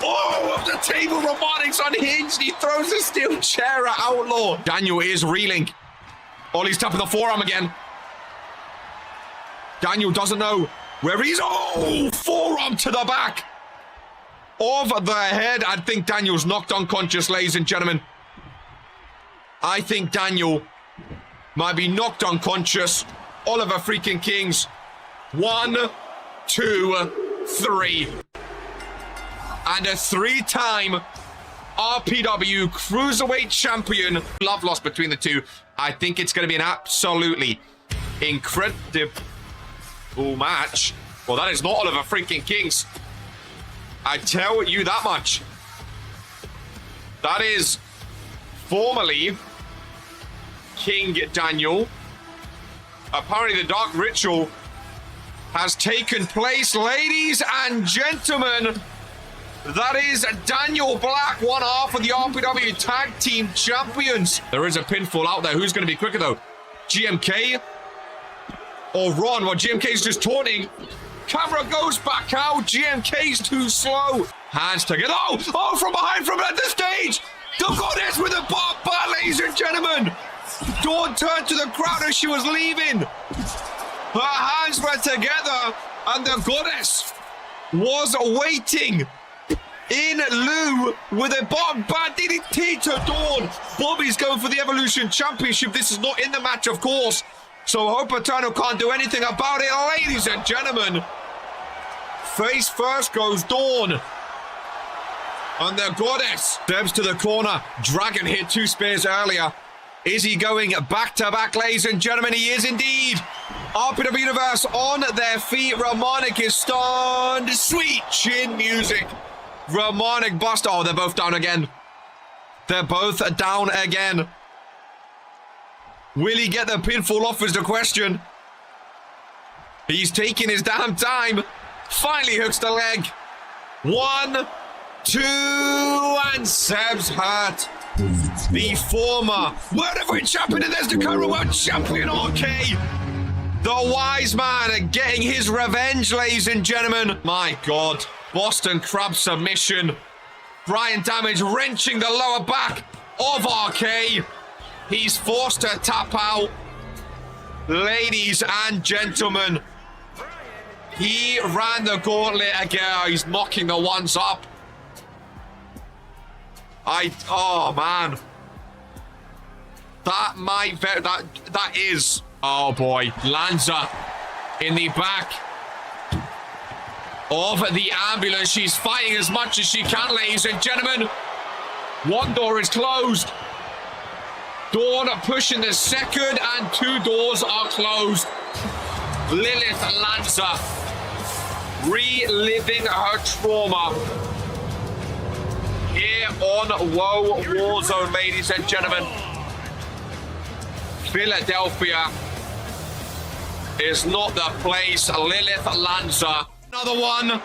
Of the table. Romanic's unhinged. He throws a steel chair at Outlaw. Daniel is reeling. Ollie's tapping the forearm again. Daniel doesn't know where he's. Oh, forearm to the back of the head. I think Daniel's knocked unconscious, ladies and gentlemen. I think Daniel might be knocked unconscious. Oliver freaking Kings. 1, 2, 3. And a 3-time RPW Cruiserweight Champion. Love lost between the two. I think it's going to be an absolutely incredible match. Well, that is not Oliver freaking Kings. I tell you that much. That is formerly King Daniel. Apparently the Dark Ritual has taken place, ladies and gentlemen. That is Daniel Black, one half of the RPW Tag Team Champions. There is a pinfall out there. Who's going to be quicker, though? GMK or Ron? Well, GMK's just taunting. Camera goes back out. GMK's too slow. Hands together. Oh, from behind, from at the stage. The Goddess with a bar, ladies and gentlemen. Dawn turned to the crowd as she was leaving. Her hands were together, and the Goddess was waiting in lieu with a bottom bad DDT to Dawn. Bobby's going for the Evolution Championship. This is not in the match, of course. So Hope Eternal can't do anything about it, ladies and gentlemen. Face first goes Dawn. And the Goddess steps to the corner. Dragon hit 2 spears earlier. Is he going back-to-back, ladies and gentlemen? He is indeed. RPW Universe on their feet. Romanic is stunned. Sweet chin music. Romanic bust. Oh, they're both down again. They're both down again. Will he get the pinfall off is the question. He's taking his damn time. Finally hooks the leg. 1, 2, and Seb's hurt. The former World Heavyweight Champion, and there's the current World Champion, RK. The wise man getting his revenge, ladies and gentlemen. My God. Boston Crab submission. Brian Damage wrenching the lower back of RK. He's forced to tap out. Ladies and gentlemen, he ran the gauntlet again. He's mocking the ones up. Oh man. That is, oh boy, Lanza in the back of the ambulance. She's fighting as much as she can, ladies and gentlemen. One door is closed. Dawn pushing the second, and 2 doors are closed. Lilith Lanza reliving her trauma here on Woe Warzone, ladies and gentlemen. Philadelphia is not the place. Lilith Lanza. Another one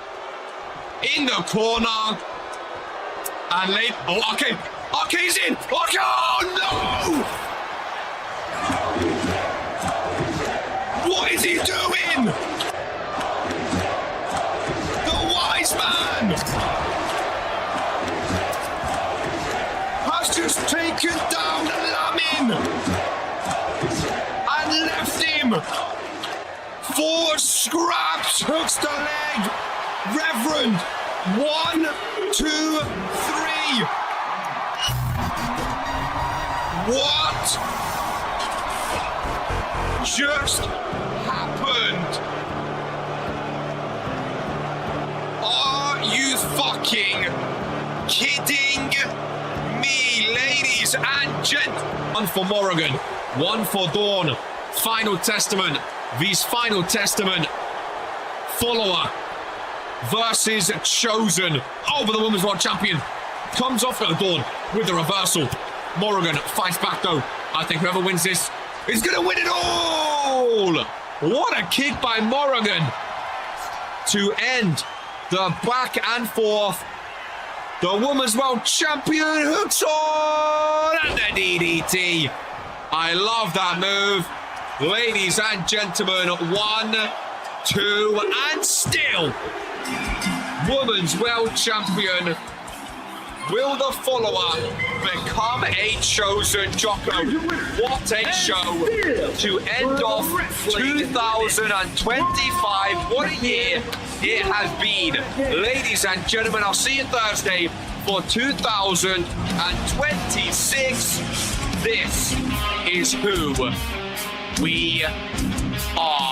in the corner. And late. Oh, okay. RK's in. RK. Oh, no. What is he doing? The wise man has just taken down Lamin and left him. 4 scraps, hooks the leg. Reverend, 1, 2, 3. What just happened? fucking kidding me, ladies and gents? One for Morrigan, one for Dawn. Final Testament, V's Final Testament. Follower versus Chosen over the Women's World Champion. Comes off at the Dawn with the reversal. Morrigan fights back though. I think whoever wins this is going to win it all. What a kick by Morrigan to end the back and forth. The Women's World Champion hooks on and the DDT. I love that move. Ladies and gentlemen, 1, 2, and still Women's World Champion. Will the follower become a chosen Jocko? What a show to end off 2025. What a year it has been. Ladies and gentlemen, I'll see you Thursday for 2026. This is who we are.